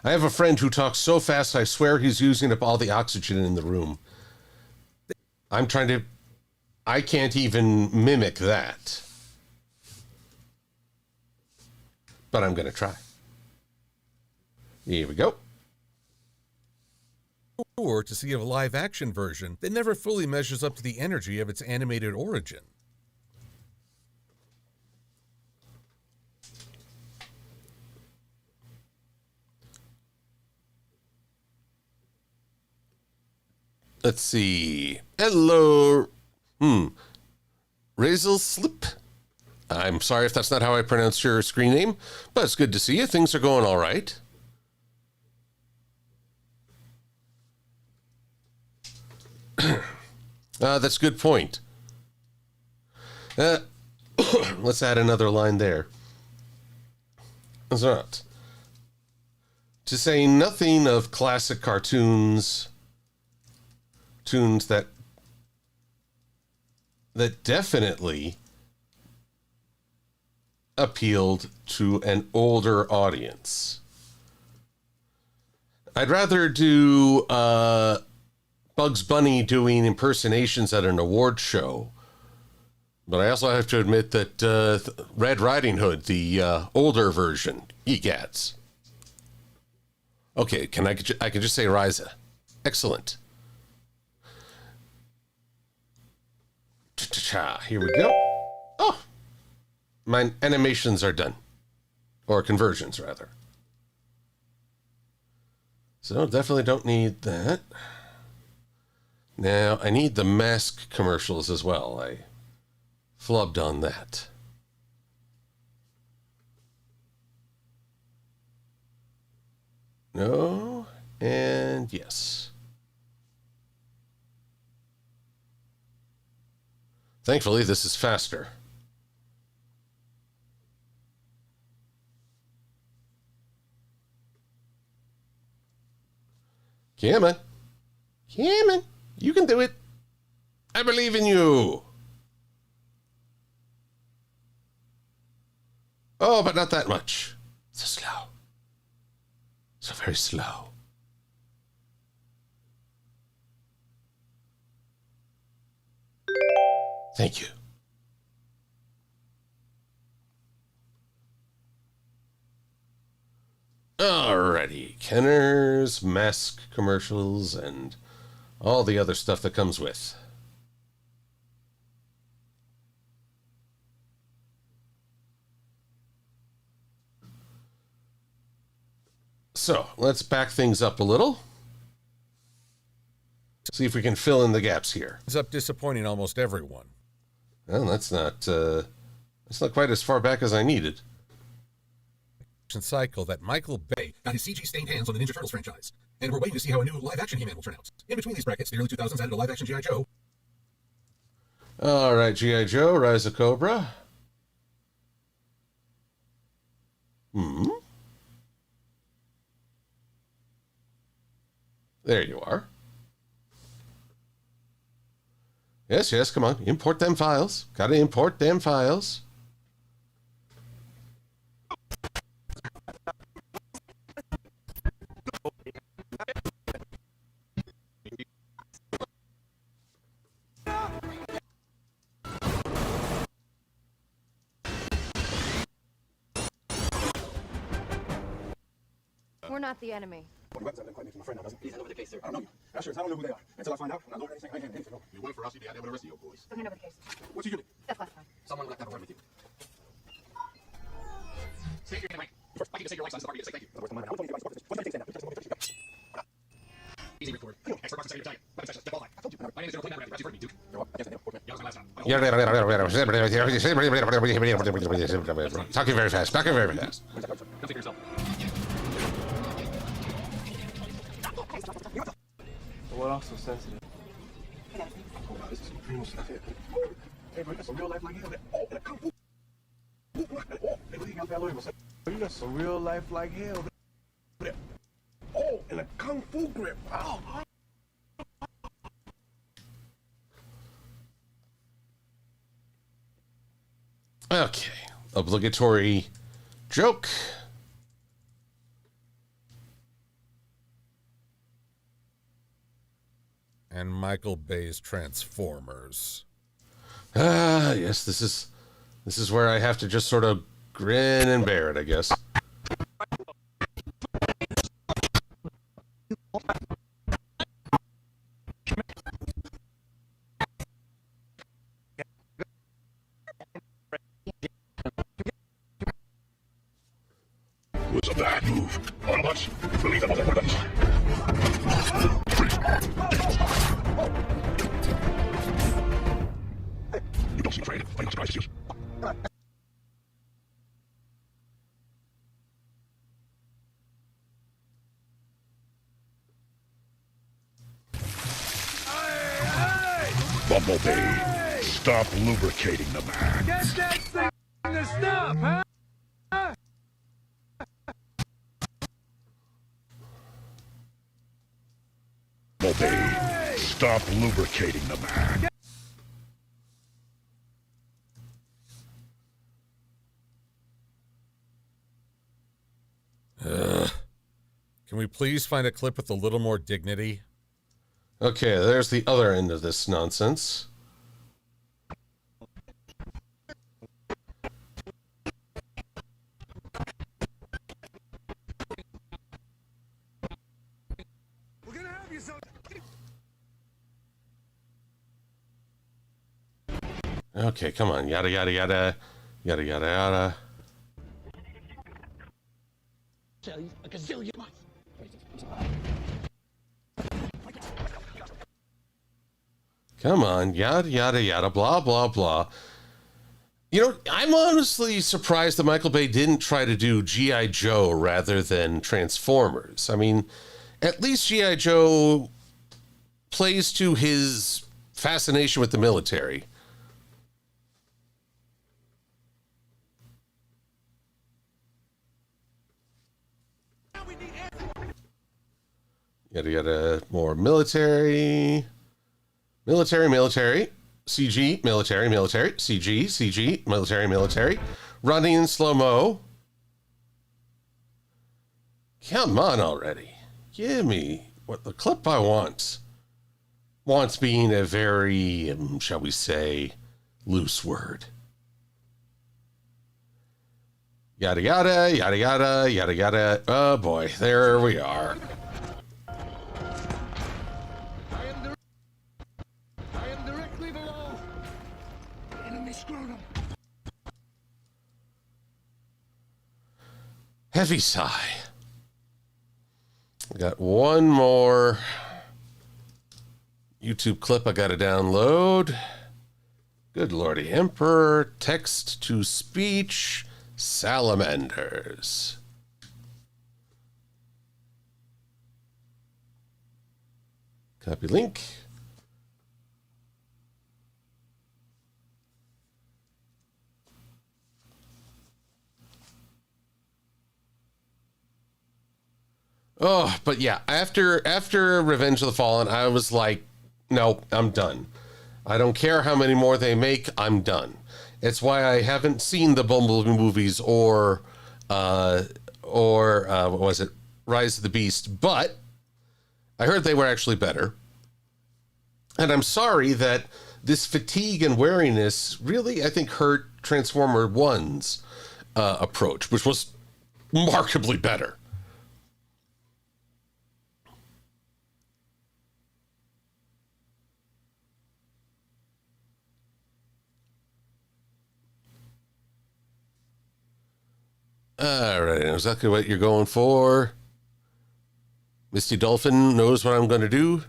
I have a friend who talks so fast I swear he's using up all the oxygen in the room. I can't even mimic that. But I'm going to try. Here we go. Or to see a live-action version that never fully measures up to the energy of its animated origin. Let's see. Hello. Razel Slip. I'm sorry if that's not how I pronounce your screen name, but it's good to see you. Things are going all right. That's a good point. Let's add another line there. That's right. To say nothing of classic cartoons that definitely appealed to an older audience. I'd rather do Bugs Bunny doing impersonations at an award show, but I also have to admit that Red Riding Hood, the older version, egads. Okay, I can just say Ryza. Excellent. Here we go. Oh, my animations are done. Or conversions, rather. So definitely don't need that. Now, I need the mask commercials as well. I flubbed on that. No, and yes. Thankfully, this is faster. Come on. Come on. You can do it. I believe in you. Oh, but not that much. So slow. So very slow. Thank you. Alrighty. Kenner's, mask commercials, and all the other stuff that comes with. So, let's back things up a little. See if we can fill in the gaps here. Ends up disappointing almost everyone. Well, that's not quite as far back as I needed. Cycle that Michael Bay got his CG-stained hands on the Ninja Turtles franchise, and we're waiting to see how a new live-action He-Man will turn out. In between these brackets, the early 2000s added a live-action G.I. Joe. All right, G.I. Joe, Rise of Cobra. There you are. Yes, come on. Import them files. Gotta import them files. We're not the enemy. You work for us, you did with the rest of your boys. Don't hand over the case. What's your unit? That's classified. Someone will have to have a word with you. Say your name, First, I need to say your license. I'll say thank you. What's my name? Easy record. Expert marks inside your battalion. Weapon specialist. Step all high. I told you. My name is General Clayton Abernathy. You've heard me, Duke. Yeah, that was my last time. Talking very fast. Talking very fast. Come take yourself. What also sensitive? Oh, wow, this is some criminal stuff here. Hey, bro, you got some real life like hell. Oh, and a kung fu. Oh, hey, what do you got that lawyer? You got some real life like hell. Oh, and a kung fu grip. Oh. Okay. Obligatory joke. And Michael Bay's Transformers. Ah, yes, this is where I have to just sort of grin and bear it, I guess. Was a bad move. Autobots, release the motherfuckers. You don't seem afraid. I'm not surprised at you. Bumblebee, stop lubricating the man. Get that thing to stop, huh? Bumblebee, stop lubricating the man. Can we please find a clip with a little more dignity? Okay, there's the other end of this nonsense. We're gonna have you so. Okay, come on. Yada, yada, yada. Yada, yada, yada. Tell you a gazillion times. Come on. Yada, yada, yada. Blah, blah, blah. You know, I'm honestly surprised that Michael Bay didn't try to do G.I. Joe rather than Transformers. I mean, at least G.I. Joe plays to his fascination with the military. Yada, yada, more military, CG, military, CG, CG, military, running in slow-mo. Come on already. Give me what the clip I want. Wants being a very, shall we say, loose word. Yada yada, yada yada, yada yada. Oh boy, there we are. I am directly below. Enemy scrotum. Heavy sigh. I got one more YouTube clip I got to download. Good Lordy Emperor, text to speech, salamanders. Copy link. Oh, but yeah, after Revenge of the Fallen, I was like, no, I'm done. I don't care how many more they make, I'm done. It's why I haven't seen the Bumblebee movies or what was it, Rise of the Beast, but I heard they were actually better. And I'm sorry that this fatigue and weariness really, I think, hurt Transformer 1's approach, which was markedly better. All right, I know exactly what you're going for. Misty Dolphin knows what I'm going to do.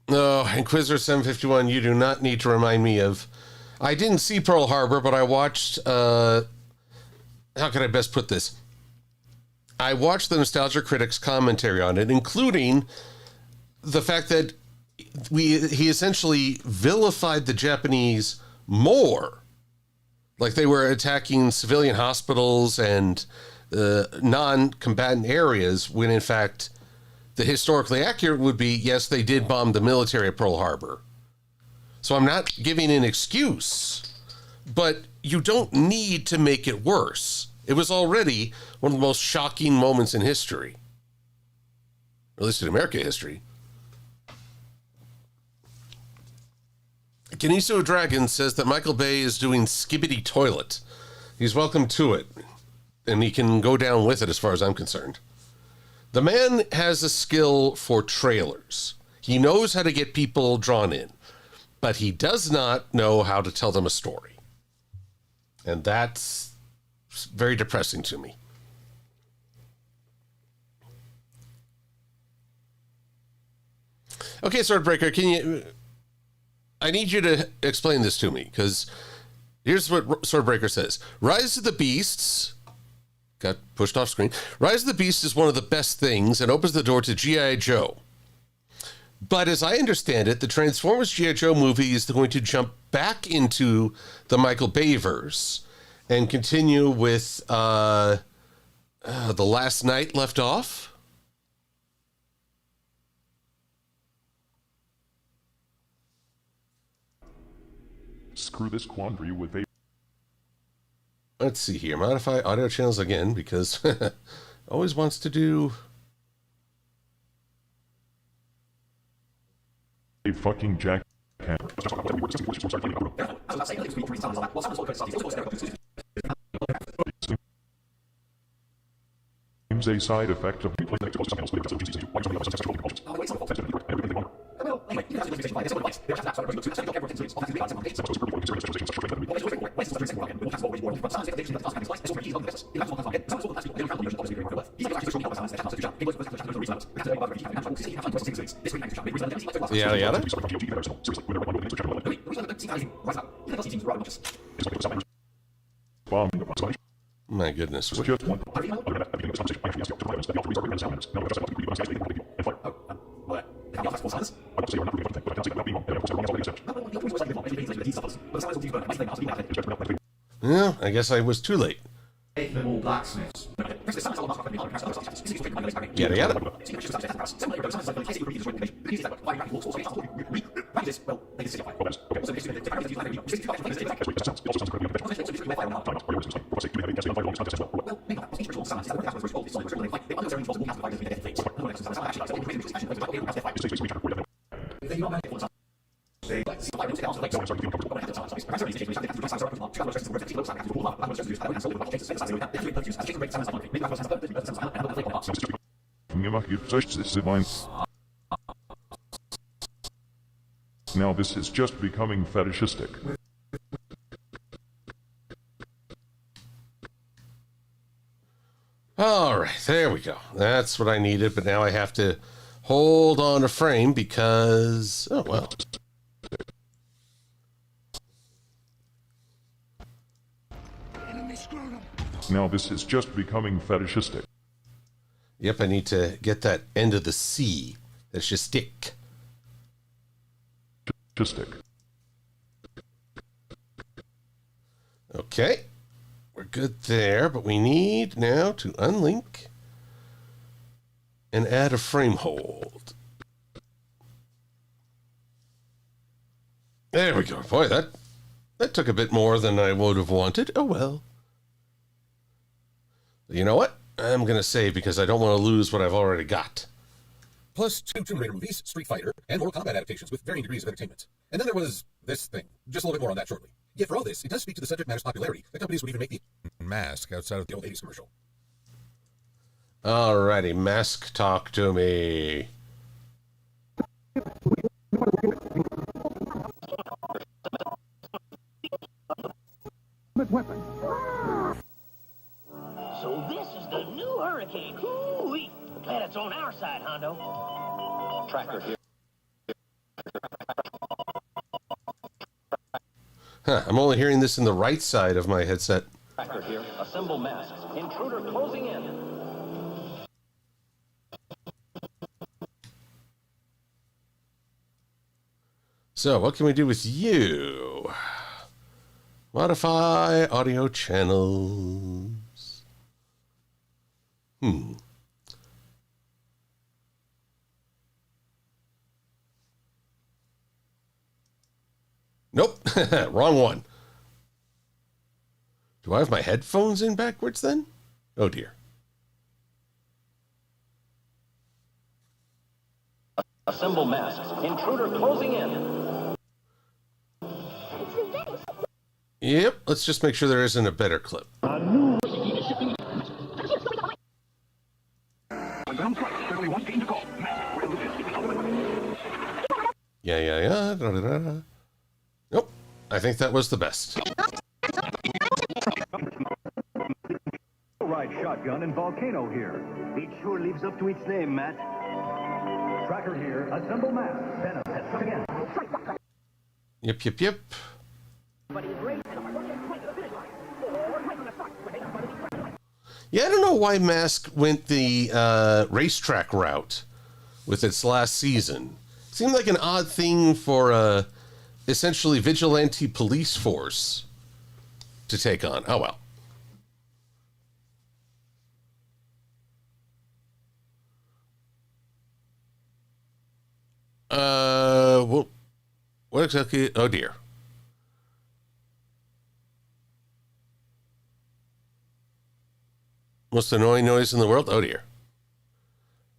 No, Inquisitor 751, you do not need to remind me of... I didn't see Pearl Harbor, but I watched... how can I best put this? I watched the Nostalgia Critics commentary on it, including the fact that he essentially vilified the Japanese more. Like they were attacking civilian hospitals and non-combatant areas, when in fact the historically accurate would be, yes, they did bomb the military at Pearl Harbor. So I'm not giving an excuse, but you don't need to make it worse. It was already one of the most shocking moments in history, or at least in American history. Keniso Dragon says that Michael Bay is doing Skibbity Toilet. He's welcome to it, and he can go down with it as far as I'm concerned. The man has a skill for trailers. He knows how to get people drawn in, but he does not know how to tell them a story. And that's very depressing to me. Okay, Swordbreaker, can you... I need you to explain this to me, because here's what Swordbreaker says. Rise of the Beasts... Got pushed off screen. Rise of the Beast is one of the best things and opens the door to G.I. Joe. But as I understand it, the Transformers G.I. Joe movie is going to jump back into the Michael Bay-verse and continue with The Last Night left off. Screw this quandary with a... Let's see here. Modify audio channels again, because always wants to do... a fucking jackhammer. A side effect of Yada yada. My goodness. Yeah, I guess I was too late. Yada yada. Now this is just becoming fetishistic. All right, there we go. That's what I needed, but now I have to hold on a frame because, oh, well. Now this is just becoming fetishistic. Yep, I need to get that end of the C. That's just stick. Okay, we're good there, but we need now to unlink and add a frame hold. There we go. Boy, that took a bit more than I would have wanted. Oh, well. You know what? I'm going to save because I don't want to lose what I've already got. Plus 2 Tomb Raider movies, Street Fighter, and Mortal Kombat adaptations with varying degrees of entertainment. And then there was this thing. Just a little bit more on that shortly. Yet for all this, it does speak to the subject matter's popularity. The companies would even make the mask outside of the old 80s commercial. Alrighty, mask, talk to me. So this is the new hurricane. Hoo-wee. Glad it's on our side, Hondo. Tracker here. Huh, I'm only hearing this in the right side of my headset. Tracker here. Assemble masks. Intruder closing in. So, what can we do with you? Modify audio channels. Nope, wrong one. Do I have my headphones in backwards then? Oh dear. Assemble masks. Intruder closing in. Yep, let's just make sure there isn't a better clip. Yeah. Da-da-da-da. Nope, I think that was the best. Ride shotgun and volcano here. It sure lives up to its name, Matt. Tracker here. Assemble mask. Venom. Let's come again. Yep. Yeah, I don't know why Mask went the racetrack route with its last season. Seemed like an odd thing for a essentially vigilante police force to take on. Oh well. What exactly? Oh dear. Most annoying noise in the world? Oh dear.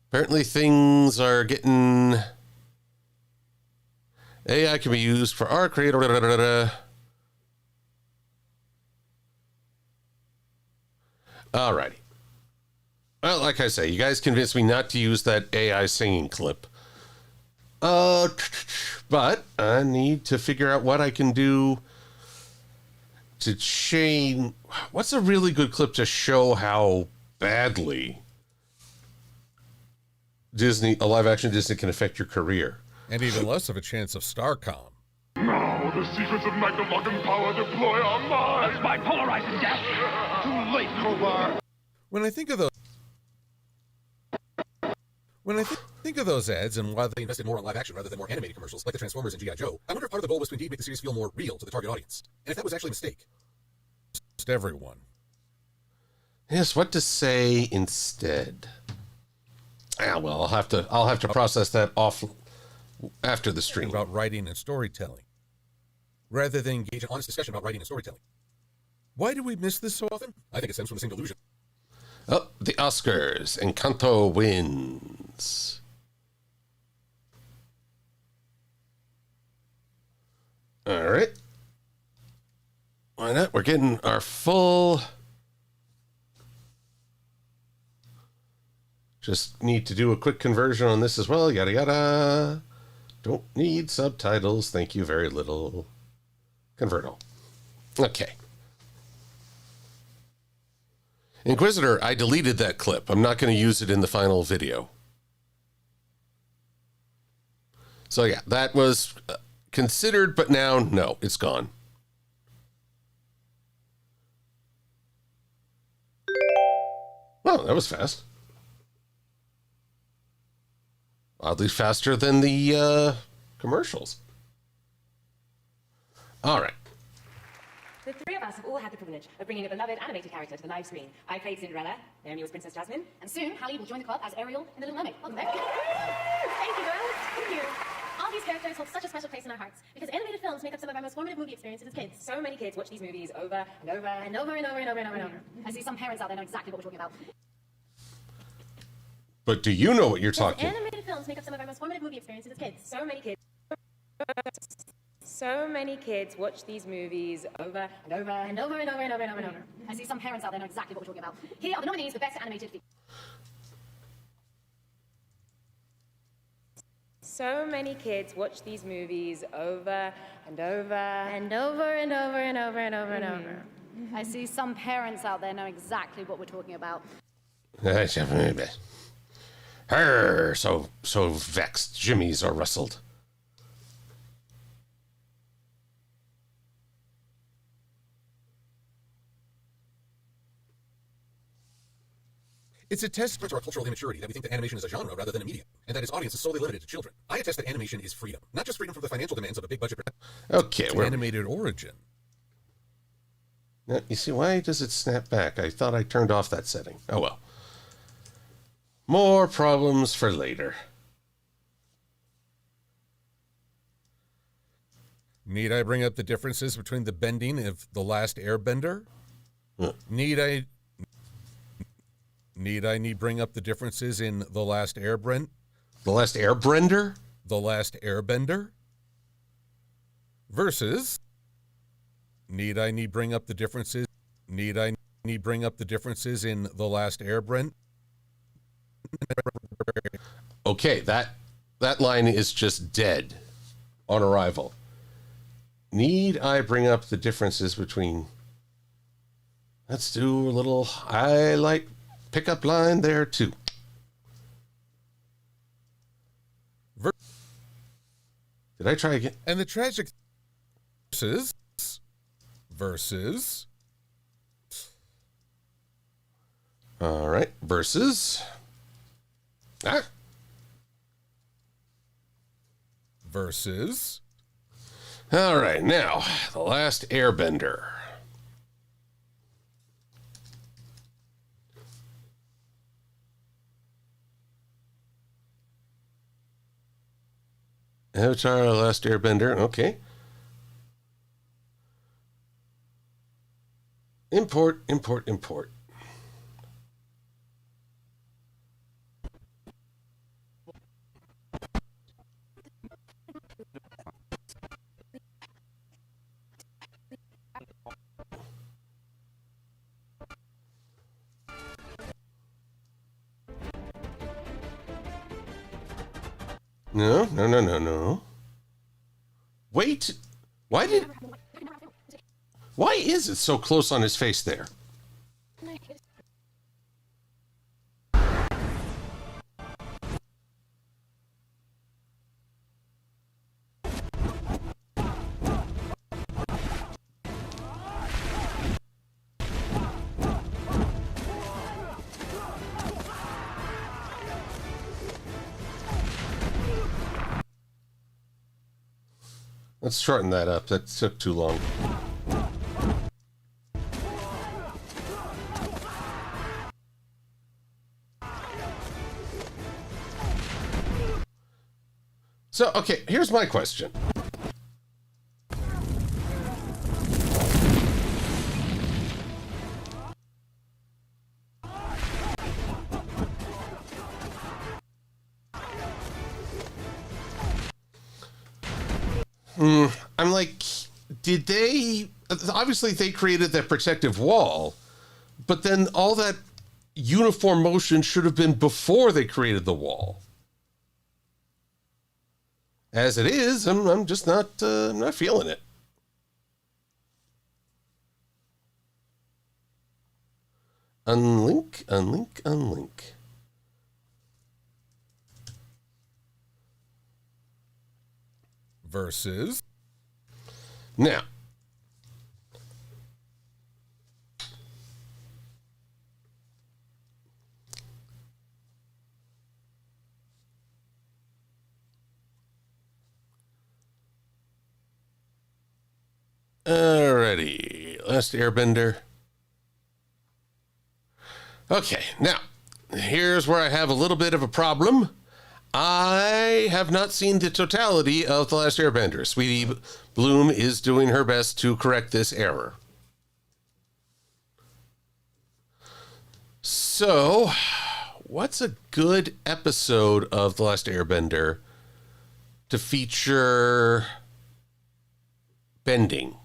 Apparently things are getting... AI can be used for our creator. Alrighty. Well, like I say, you guys convinced me not to use that AI singing clip. But I need to figure out what I can do to change. What's a really good clip to show how badly a live action Disney can affect your career? And even less of a chance of Starcom. Now the secrets of Magna power deploy on mine. That's bipolarizing death. Too late, Crowbar. When I think of those ads and why they invested more on live action rather than more animated commercials like the Transformers and G.I. Joe, I wonder if part of the goal was to indeed make the series feel more real to the target audience. And if that was actually a mistake. Just everyone. Yes, what to say instead? Well, I'll have to process that off after the stream. About writing and storytelling. rather than engage in honest discussion about writing and storytelling. Why do we miss this so often? I think it stems from the same delusion. Oh, the Oscars. Encanto wins. All right. Why not? We're getting our full... Just need to do a quick conversion on this as well. Yada, yada. Don't need subtitles. Thank you very little. Convert all. Okay. Inquisitor, I deleted that clip. I'm not going to use it in the final video. So yeah, that was considered, but now, no, it's gone. Well, that was fast. Oddly faster than the commercials. All right. The three of us have all had the privilege of bringing a beloved animated character to the live screen. I played Cinderella, Naomi was Princess Jasmine, and soon Hallie will join the club as Ariel in The Little Mermaid. Welcome back. Thank you, girls. Thank you. All these characters hold such a special place in our hearts because animated films make up some of our most formative movie experiences as kids. So many kids watch these movies over and over and over and over and over and over and over. I see some parents out there know exactly what we're talking about. But do you know what you're talking about? Animated films make up some of our most formative movie experiences as kids. So many kids watch these movies over and over and over and over and over and over and over. I see some parents out there know exactly what we're talking about. Here are the nominees for Best Animated Feature. So many kids watch these movies over and over and over and over and over and over and over. I see some parents out there know exactly what we're talking about. Her, so vexed. Jimmies are rustled. It's a testament to our cultural immaturity that we think that animation is a genre rather than a medium, and that its audience is solely limited to children. I attest that animation is freedom, not just freedom from the financial demands of a big budget. Okay, we're animated origin. Now, you see, why does it snap back? I thought I turned off that setting. Oh well. More problems for later. Need I bring up the differences between the bending of The Last Airbender? Need I bring up the differences in The Last Airbender? The Last Airbender? The Last Airbender? Versus Need I bring up the differences in The Last Airbender? Okay, that line is just dead on arrival. Need I bring up the differences between... Let's do a little highlight pickup line there too. Did I try again? And the tragic versus. All right, versus. Versus. All right, now, The Last Airbender. Avatar, The Last Airbender, okay. Import. No. Wait, why is it so close on his face there? Let's shorten that up. That took too long. So, okay, here's my question. I'm like, did they... Obviously, they created that protective wall, but then all that uniform motion should have been before they created the wall. As it is, I'm just not feeling it. Unlink, unlink, unlink. Versus. Now. Alrighty. Last Airbender. Okay, now, here's where I have a little bit of a problem. I have not seen the totality of The Last Airbender. Sweetie Bloom is doing her best to correct this error. So, what's a good episode of The Last Airbender to feature bending?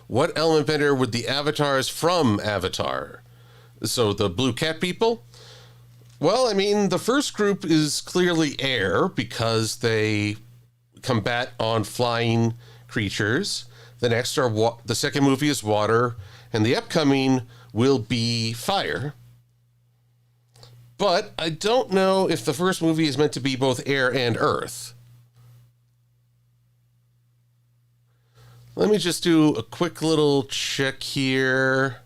What element bender would the avatars from Avatar? So the blue cat people? Well, I mean, the first group is clearly air because they combat on flying creatures. The next are the second movie is water, and the upcoming will be fire. But I don't know if the first movie is meant to be both air and earth. Let me just do a quick little check here.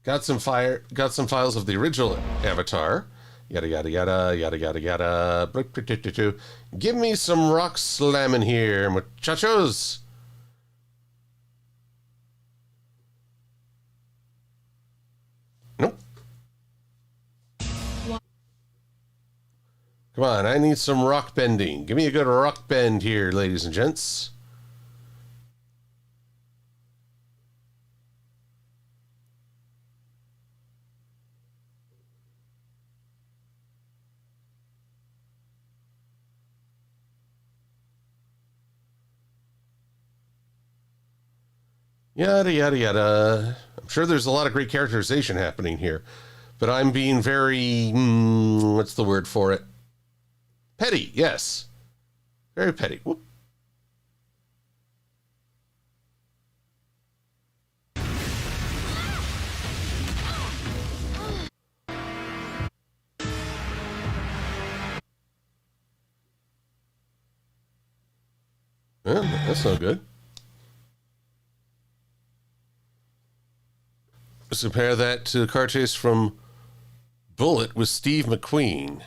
Got some files of the original Avatar. Yada yada yada yada yada yada. Give me some rock slamming here, muchachos. Nope. Come on, I need some rock bending. Give me a good rock bend here, ladies and gents. Yada, yada, yada. I'm sure there's a lot of great characterization happening here, but I'm being very, what's the word for it? Petty, yes. Very petty. Whoop. Well, that's no good. Let's compare that to the car chase from Bullet with Steve McQueen.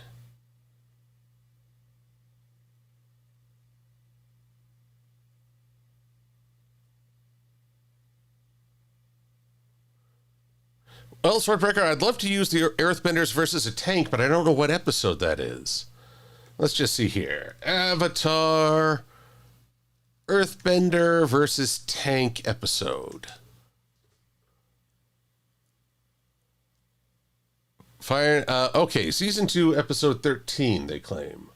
Well, Swordbreaker, I'd love to use the Earthbenders versus a tank, but I don't know what episode that is. Let's just see here. Avatar, Earthbender versus tank episode. Fire. Okay, season 2, episode 13. They claim.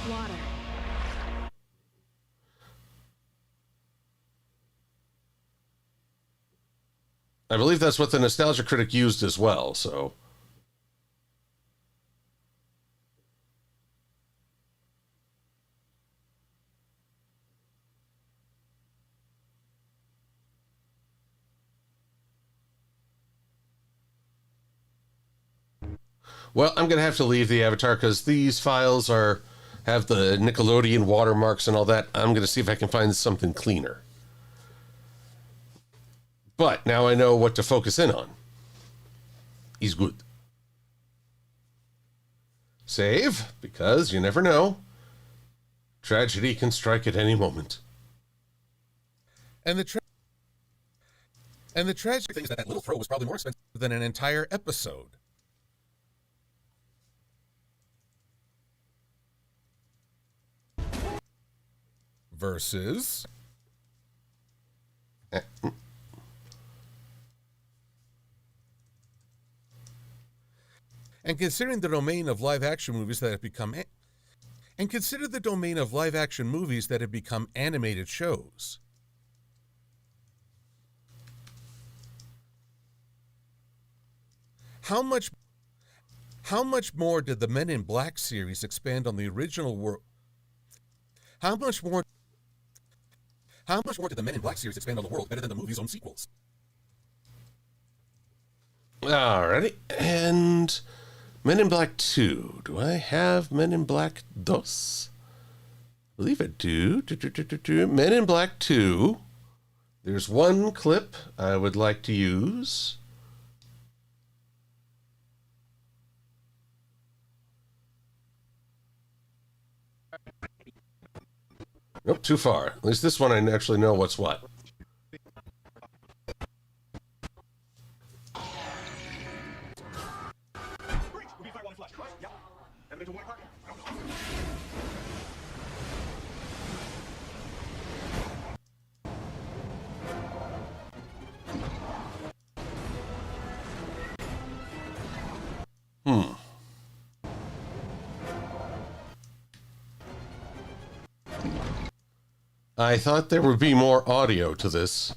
Water. I believe that's what the Nostalgia Critic used as well. So. Well, I'm going to have to leave the Avatar because these files have the Nickelodeon watermarks and all that. I'm going to see if I can find something cleaner. But now I know what to focus in on. He's good. Save, because you never know. Tragedy can strike at any moment. And the tragic thing is that little throw was probably more expensive than an entire episode. Versus. And considering the domain of live-action movies that have become animated shows. How much more did the Men in Black series expand on the original world? How much more did the Men in Black series expand on the world better than the movie's own sequels? Alrighty, and Men in Black 2. Do I have Men in Black Dos? I believe I do. Men in Black 2. There's one clip I would like to use. Nope, too far. At least this one I actually know what's what. I thought there would be more audio to this.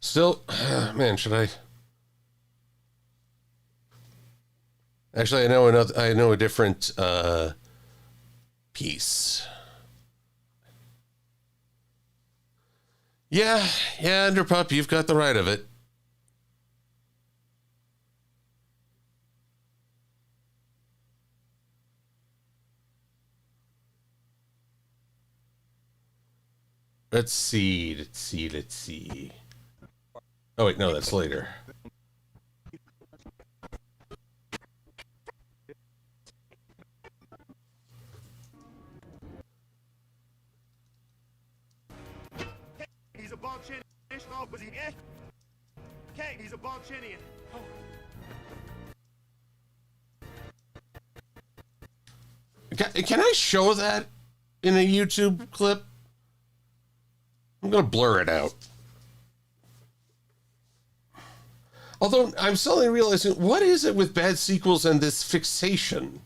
Still, man, should I? Actually, I know a different piece. Yeah, Underpup, you've got the right of it. Let's see. Oh, wait, no, that's later. He's a Balchinian. He's a Balchinian. Can I show that in a YouTube clip? I'm going to blur it out. Although I'm suddenly realizing, what is it with bad sequels and this fixation?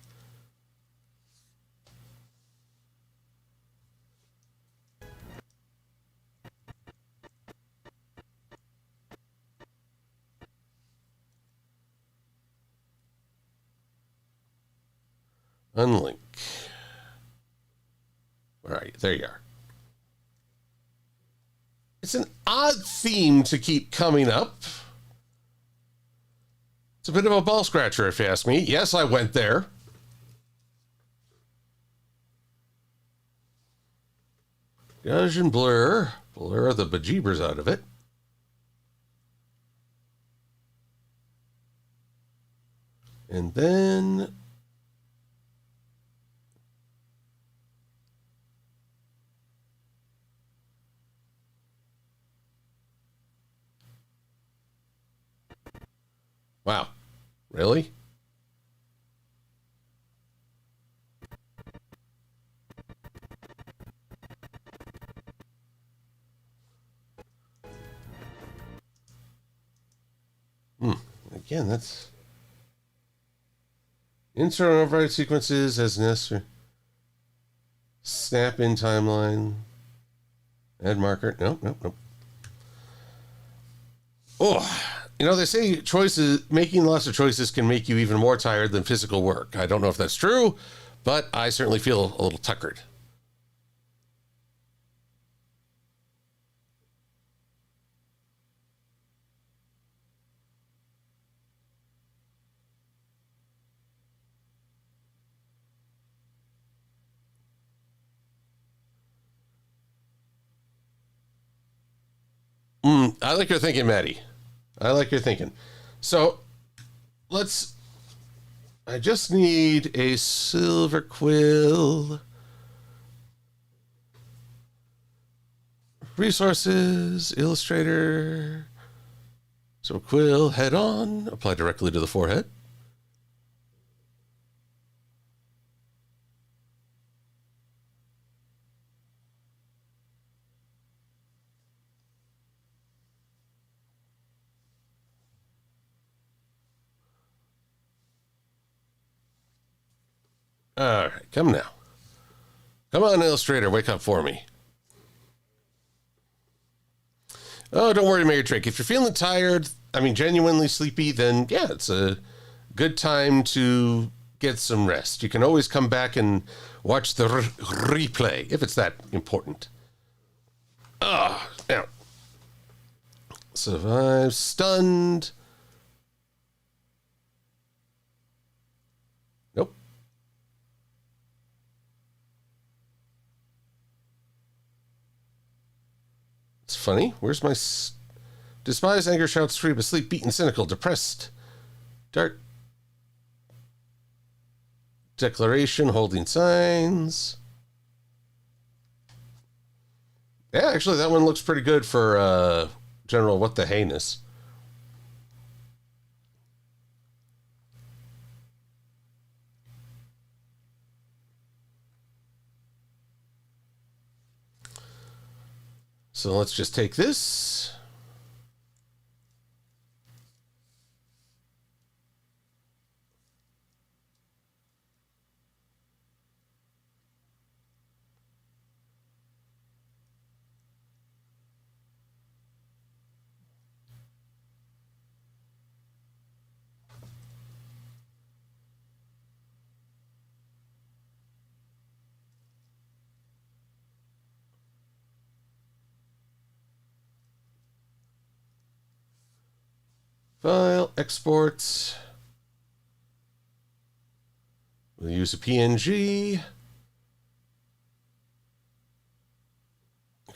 Unlink. All right, there you are. It's an odd theme to keep coming up. It's a bit of a ball scratcher, if you ask me. Yes, I went there. Gaussian blur. Blur the bejeebers out of it. And then... Wow. Really? Again, that's... Insert and override sequences as necessary. Snap in timeline. Add marker. Nope. Oh, you know, they say making lots of choices can make you even more tired than physical work. I don't know if that's true, but I certainly feel a little tuckered. I like your thinking, Maddie. I like your thinking. So, I just need a Silver-Quill. Resources, Illustrator. Silver-Quill, head on. Apply directly to the forehead. All right, come now. Come on, Illustrator, wake up for me. Oh, don't worry, Mary Trick. If you're feeling tired, genuinely sleepy, then yeah, it's a good time to get some rest. You can always come back and watch the replay if it's that important. Now. Survive, stunned. Nope. It's funny. Where's my despised anger shouts free, but sleep, beaten, cynical, depressed, dark declaration, holding signs. Yeah, actually, that one looks pretty good for General What the Heinous. So let's just take this. File, exports. We'll use a PNG.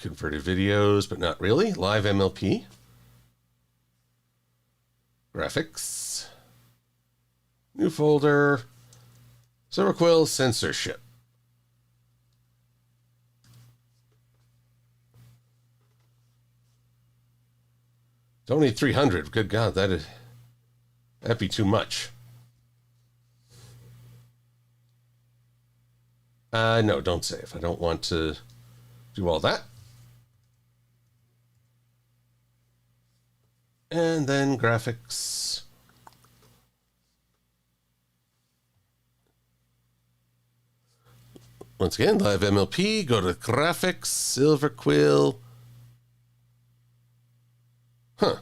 Converted videos, but not really. Live MLP. Graphics. New folder. Silver-Quill censorship. It's only 300. Good God, that'd be too much. No, don't save. I don't want to do all that. And then graphics. Once again, live MLP. Go to graphics, Silver-Quill. Huh.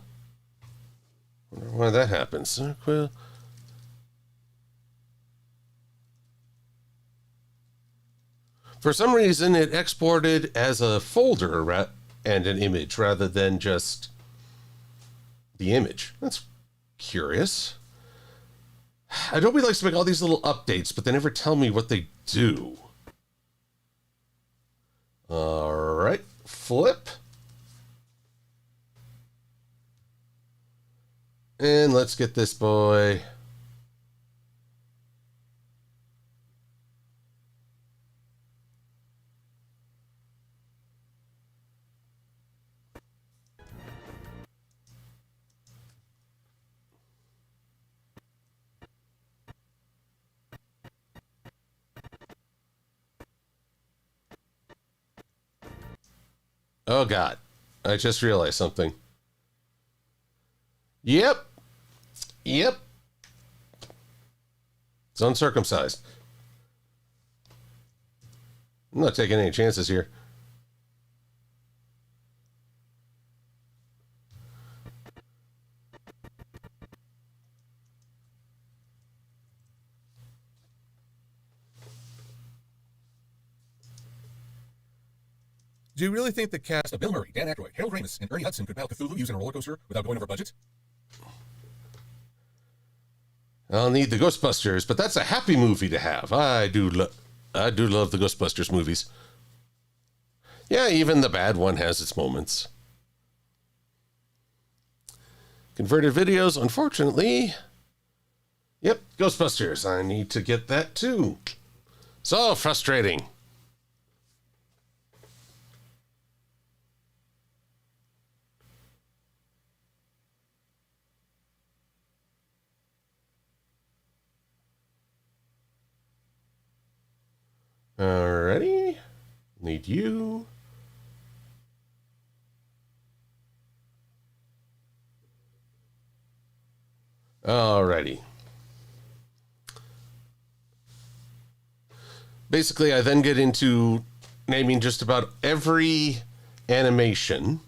Wonder why that happens. Silver-Quill. For some reason, it exported as a folder and an image rather than just the image. That's curious. Adobe likes to make all these little updates, but they never tell me what they do. All right, flip. And let's get this boy. Oh, God. I just realized something. Yep. It's uncircumcised. I'm not taking any chances here. Do you really think the cast of Bill Murray, Dan Aykroyd, Harold Ramis, and Ernie Hudson could battle Cthulhu using a roller coaster without going over budget? I'll need the Ghostbusters, but that's a happy movie to have. I do love the Ghostbusters movies. Yeah, even the bad one has its moments. Converted videos, unfortunately. Yep, Ghostbusters. I need to get that too. So frustrating. Alrighty. Need you. Alrighty. Basically, I then get into naming just about every animation.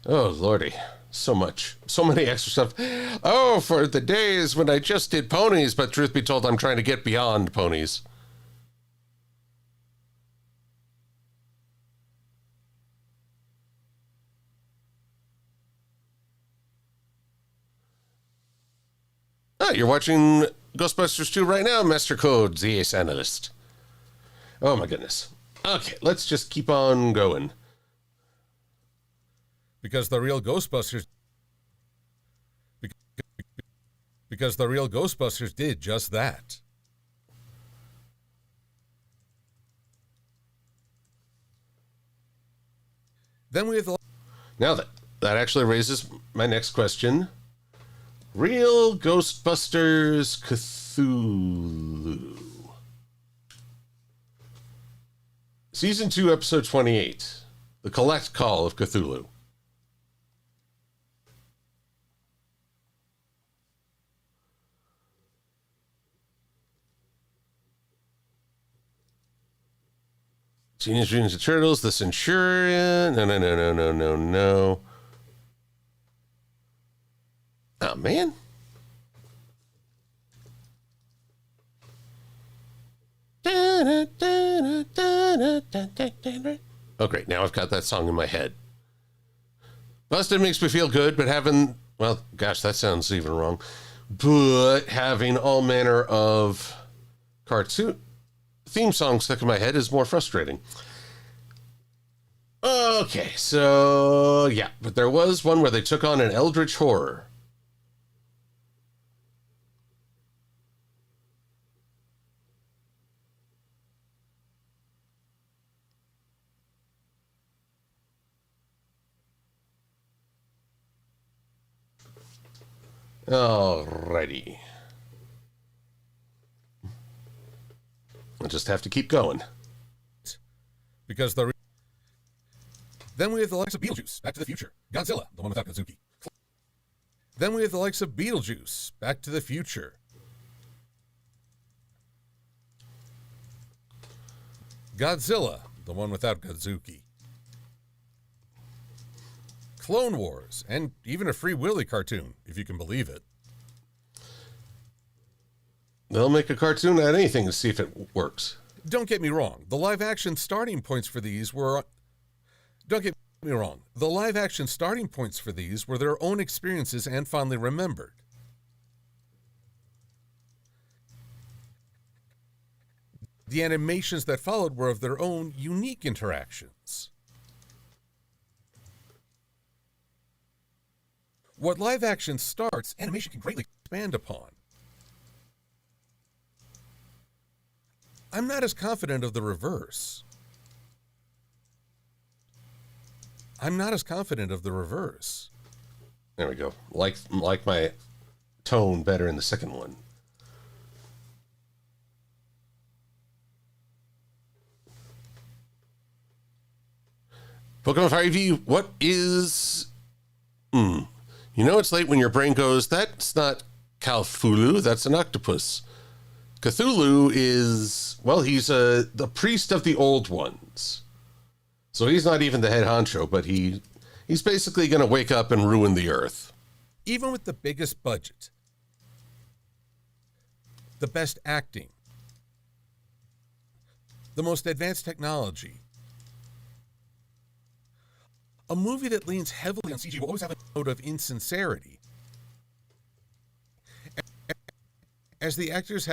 Oh, Lordy. So much. So many extra stuff. Oh, for the days when I just did ponies, but truth be told, I'm trying to get beyond ponies. Ah, you're watching Ghostbusters 2 right now, Master Code, the Ace Analyst. Oh my goodness. Okay, let's just keep on going. Because the real Ghostbusters... Because the real Ghostbusters did just that. Then we have the... Now that actually raises my next question. Real Ghostbusters Cthulhu. Season 2, Episode 28. The Collect Call of Cthulhu. Teenage Mutant Ninja Turtles, The Centurion. No. Oh, man. Oh, great. Now I've got that song in my head. Busted makes me feel good, but having... Well, gosh, that sounds even wrong. But having all manner of cartoon theme songs stuck in my head is more frustrating. Okay, so... Yeah, but there was one where they took on an eldritch horror. Alrighty. I'll just have to keep going. Because the... Then we have the likes of Beetlejuice, Back to the Future, Godzilla, the one without Kazuki. Then we have the likes of Beetlejuice, Back to the Future. Godzilla, the one without Kazuki. Clone Wars, and even a Free Willy cartoon, if you can believe it. They'll make a cartoon out of anything to see if it works. Don't get me wrong. The live-action starting points for these were... Don't get me wrong. The live-action starting points for these were their own experiences and fondly remembered. The animations that followed were of their own unique interactions. What live-action starts, animation can greatly expand upon. I'm not as confident of the reverse. I'm not as confident of the reverse. There we go. Like my tone better in the second one. Pokemon Fire EV, what is... You know it's late when your brain goes, that's not Cthulhu, that's an octopus. Cthulhu is, well, he's the priest of the old ones. So he's not even the head honcho, but he's basically going to wake up and ruin the earth. Even with the biggest budget, the best acting, the most advanced technology, a movie that leans heavily on CG will always have a note of insincerity, as the actors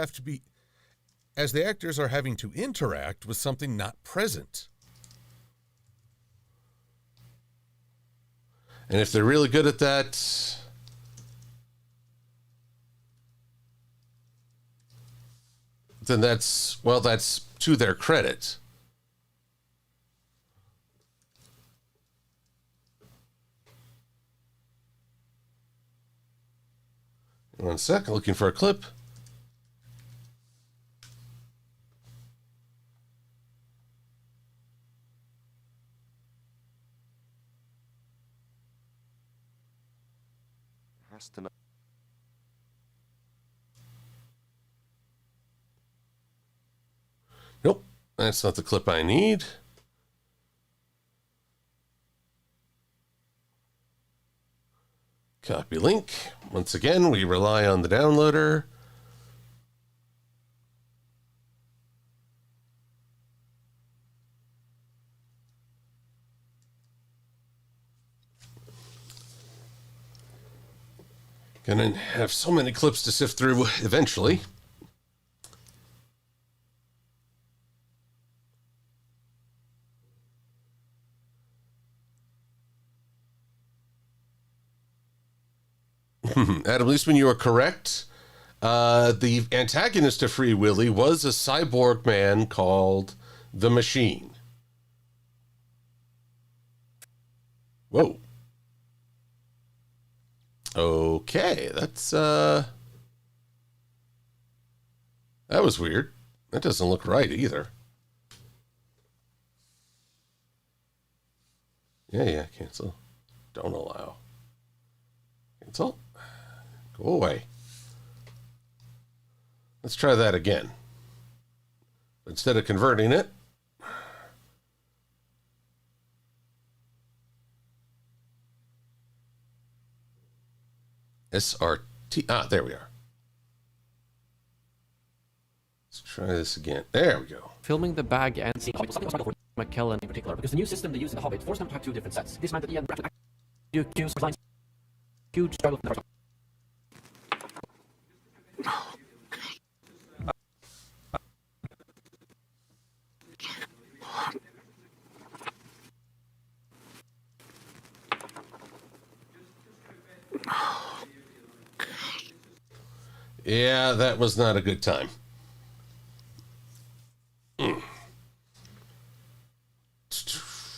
are having to interact with something not present. And if they're really good at that, then that's to their credit. One second, looking for a clip. Has to know. That's not the clip I need. Copy link. Once again, we rely on the downloader. Gonna have so many clips to sift through eventually. Adam Leisman, you are correct. The antagonist of Free Willy was a cyborg man called the Machine. Whoa. Okay, that's, that was weird. That doesn't look right either. Yeah, cancel. Don't allow. Cancel. Go away. Let's try that again. Instead of converting it, SRT. There we are. Let's try this again. There we go. Filming the bag and scene was something was struggle for McKellen in particular, because the new system they used in The Hobbit forced them to have two different sets. This meant that he had huge struggle. Yeah, that was not a good time.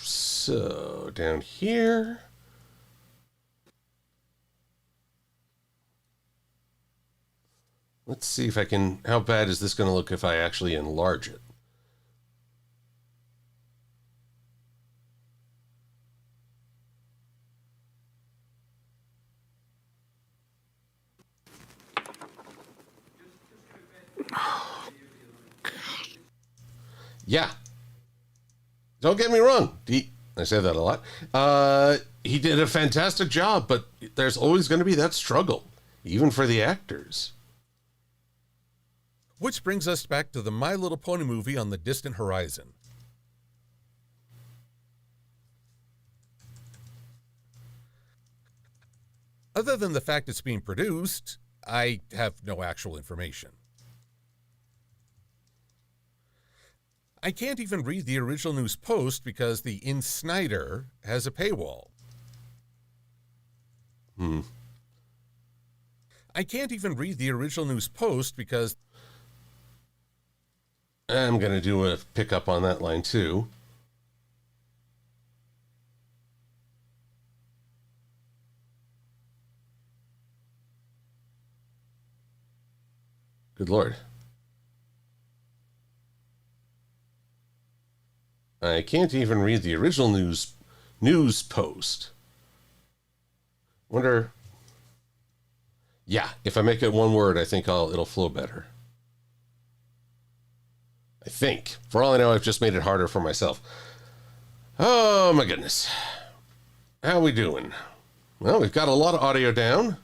So, down here. Let's see if I can... How bad is this going to look if I actually enlarge it? Yeah. Don't get me wrong. I say that a lot. He did a fantastic job, but there's always going to be that struggle, even for the actors. Which brings us back to the My Little Pony movie on the distant horizon. Other than the fact it's being produced, I have no actual information. I can't even read the original news post because the Insnider has a paywall. I can't even read the original news post because... I'm going to do a pickup on that line too. Good Lord. I can't even read the original news post. Wonder... Yeah, if I make it one word, I think it'll flow better. I think. For all I know, I've just made it harder for myself. Oh, my goodness. How we doing? Well, we've got a lot of audio down.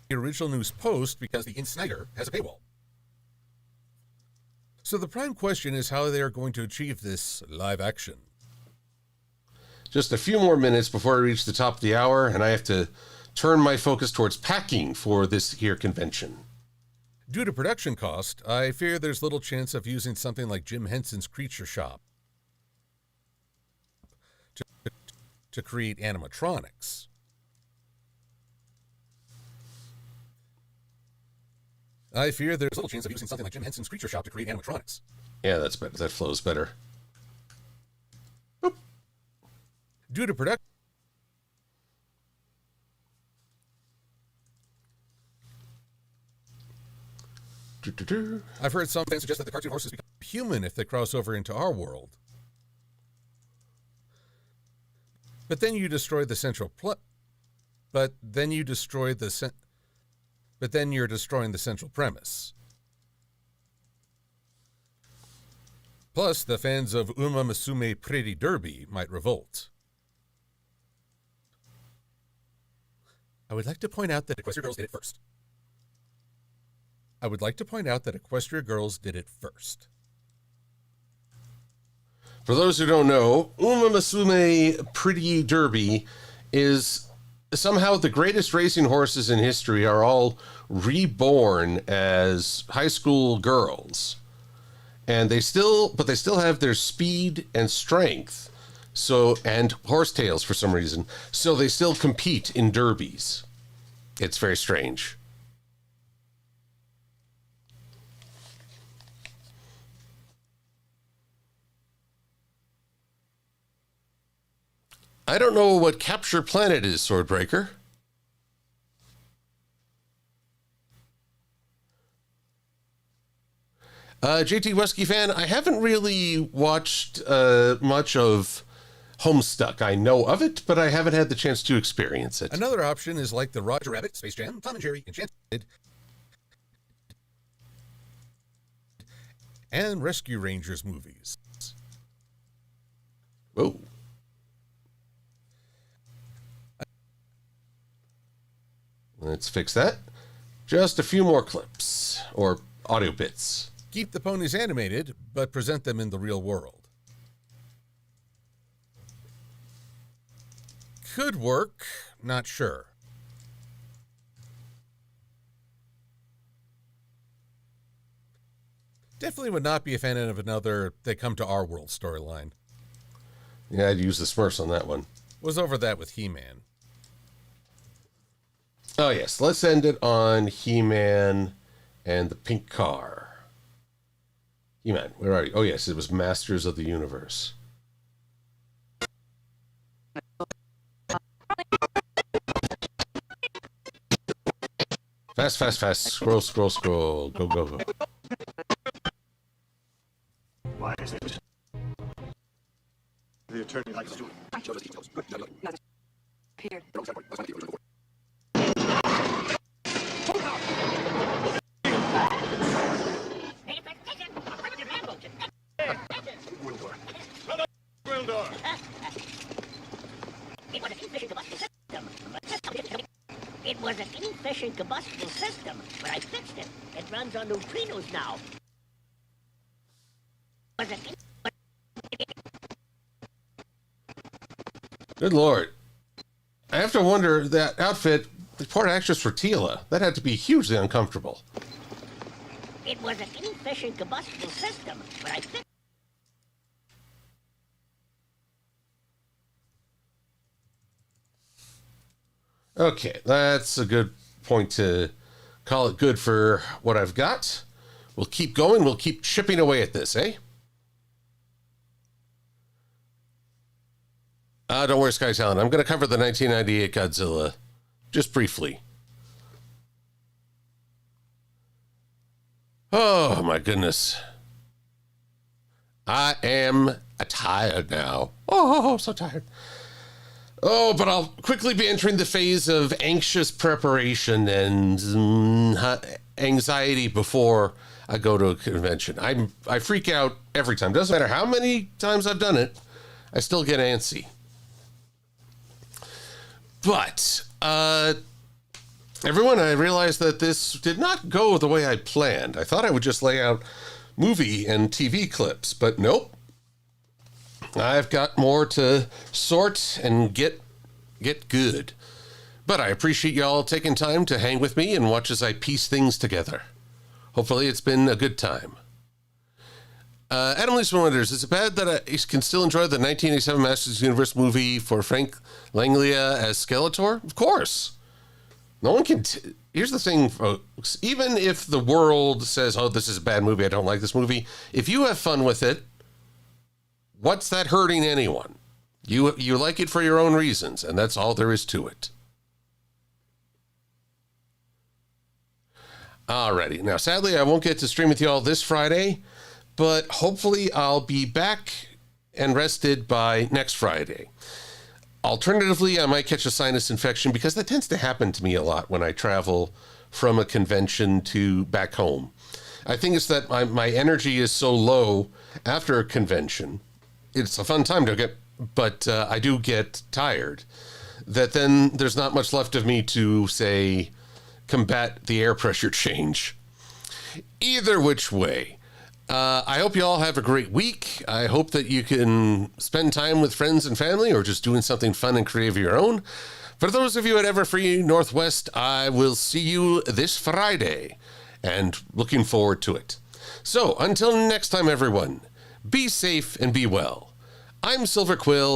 The original news post because the Insnider has a paywall. So the prime question is how they are going to achieve this live action. Just a few more minutes before I reach the top of the hour, and I have to turn my focus towards packing for this here convention. Due to production cost, I fear there's little chance of using something like Jim Henson's Creature Shop to create animatronics. I fear there's little chance of using something like Jim Henson's Creature Shop to create animatronics. Yeah, that's better. That flows better. Boop. Due to production... I've heard some fans suggest that the cartoon horses become human if they cross over into our world. But then you destroy the central But then you're destroying the central premise. Plus, the fans of Uma Musume Pretty Derby might revolt. I would like to point out that Equestria Girls did it first. For those who don't know, Uma Musume Pretty Derby is somehow the greatest racing horses in history are all reborn as high school girls. And they still have their speed and strength, and horsetails for some reason. So they still compete in derbies. It's very strange. I don't know what Capture Planet is, Swordbreaker. JT Wesky fan, I haven't really watched much of Homestuck. I know of it, but I haven't had the chance to experience it. Another option is like the Roger Rabbit, Space Jam, Tom and Jerry, Enchanted, and Rescue Rangers movies. Whoa. Let's fix that. Just a few more clips, or audio bits. Keep the ponies animated, but present them in the real world. Could work, not sure. Definitely would not be a fan of another They Come to Our World storyline. Yeah, I'd use the Smurfs on that one. Was over that with He-Man. Oh, yes. Let's end it on He-Man and the pink car. He-Man, where are you? Oh, yes, it was Masters of the Universe. Fast, fast, fast. Scroll, scroll, scroll. Go, go, go. Why is it? The attorney likes to show us details. Here. It was an inefficient combustible system, but I fixed it. It runs on neutrinos now. Good Lord. I have to wonder, that outfit, the poor actress for Tila, that had to be hugely uncomfortable. It was an inefficient combustible system, but I fixed Okay, that's a good point to call it good for what I've got. We'll keep going. We'll keep chipping away at this, eh? Don't worry, Sky Talent. I'm going to cover the 1998 Godzilla just briefly. Oh, my goodness. I am tired now. Oh, so tired. Oh, but I'll quickly be entering the phase of anxious preparation and anxiety before I go to a convention. I freak out every time. Doesn't matter how many times I've done it, I still get antsy. But, everyone, I realized that this did not go the way I planned. I thought I would just lay out movie and TV clips, but nope. I've got more to sort and get good. But I appreciate y'all taking time to hang with me and watch as I piece things together. Hopefully it's been a good time. Adam Leeson wonders, is it bad that I can still enjoy the 1987 Masters of the Universe movie for Frank Langlia as Skeletor? Of course. No one can... Here's the thing, folks. Even if the world says, oh, this is a bad movie, I don't like this movie, if you have fun with it, what's that hurting anyone? You like it for your own reasons, and that's all there is to it. Alrighty. Now, sadly, I won't get to stream with you all this Friday, but hopefully I'll be back and rested by next Friday. Alternatively, I might catch a sinus infection because that tends to happen to me a lot when I travel from a convention to back home. I think it's that my energy is so low after a convention. It's a fun time to get, but I do get tired. That then there's not much left of me to, say, combat the air pressure change. Either which way, I hope you all have a great week. I hope that you can spend time with friends and family or just doing something fun and creative of your own. For those of you at Everfree Northwest, I will see you this Friday and looking forward to it. So until next time, everyone, be safe and be well. I'm Silver-Quill.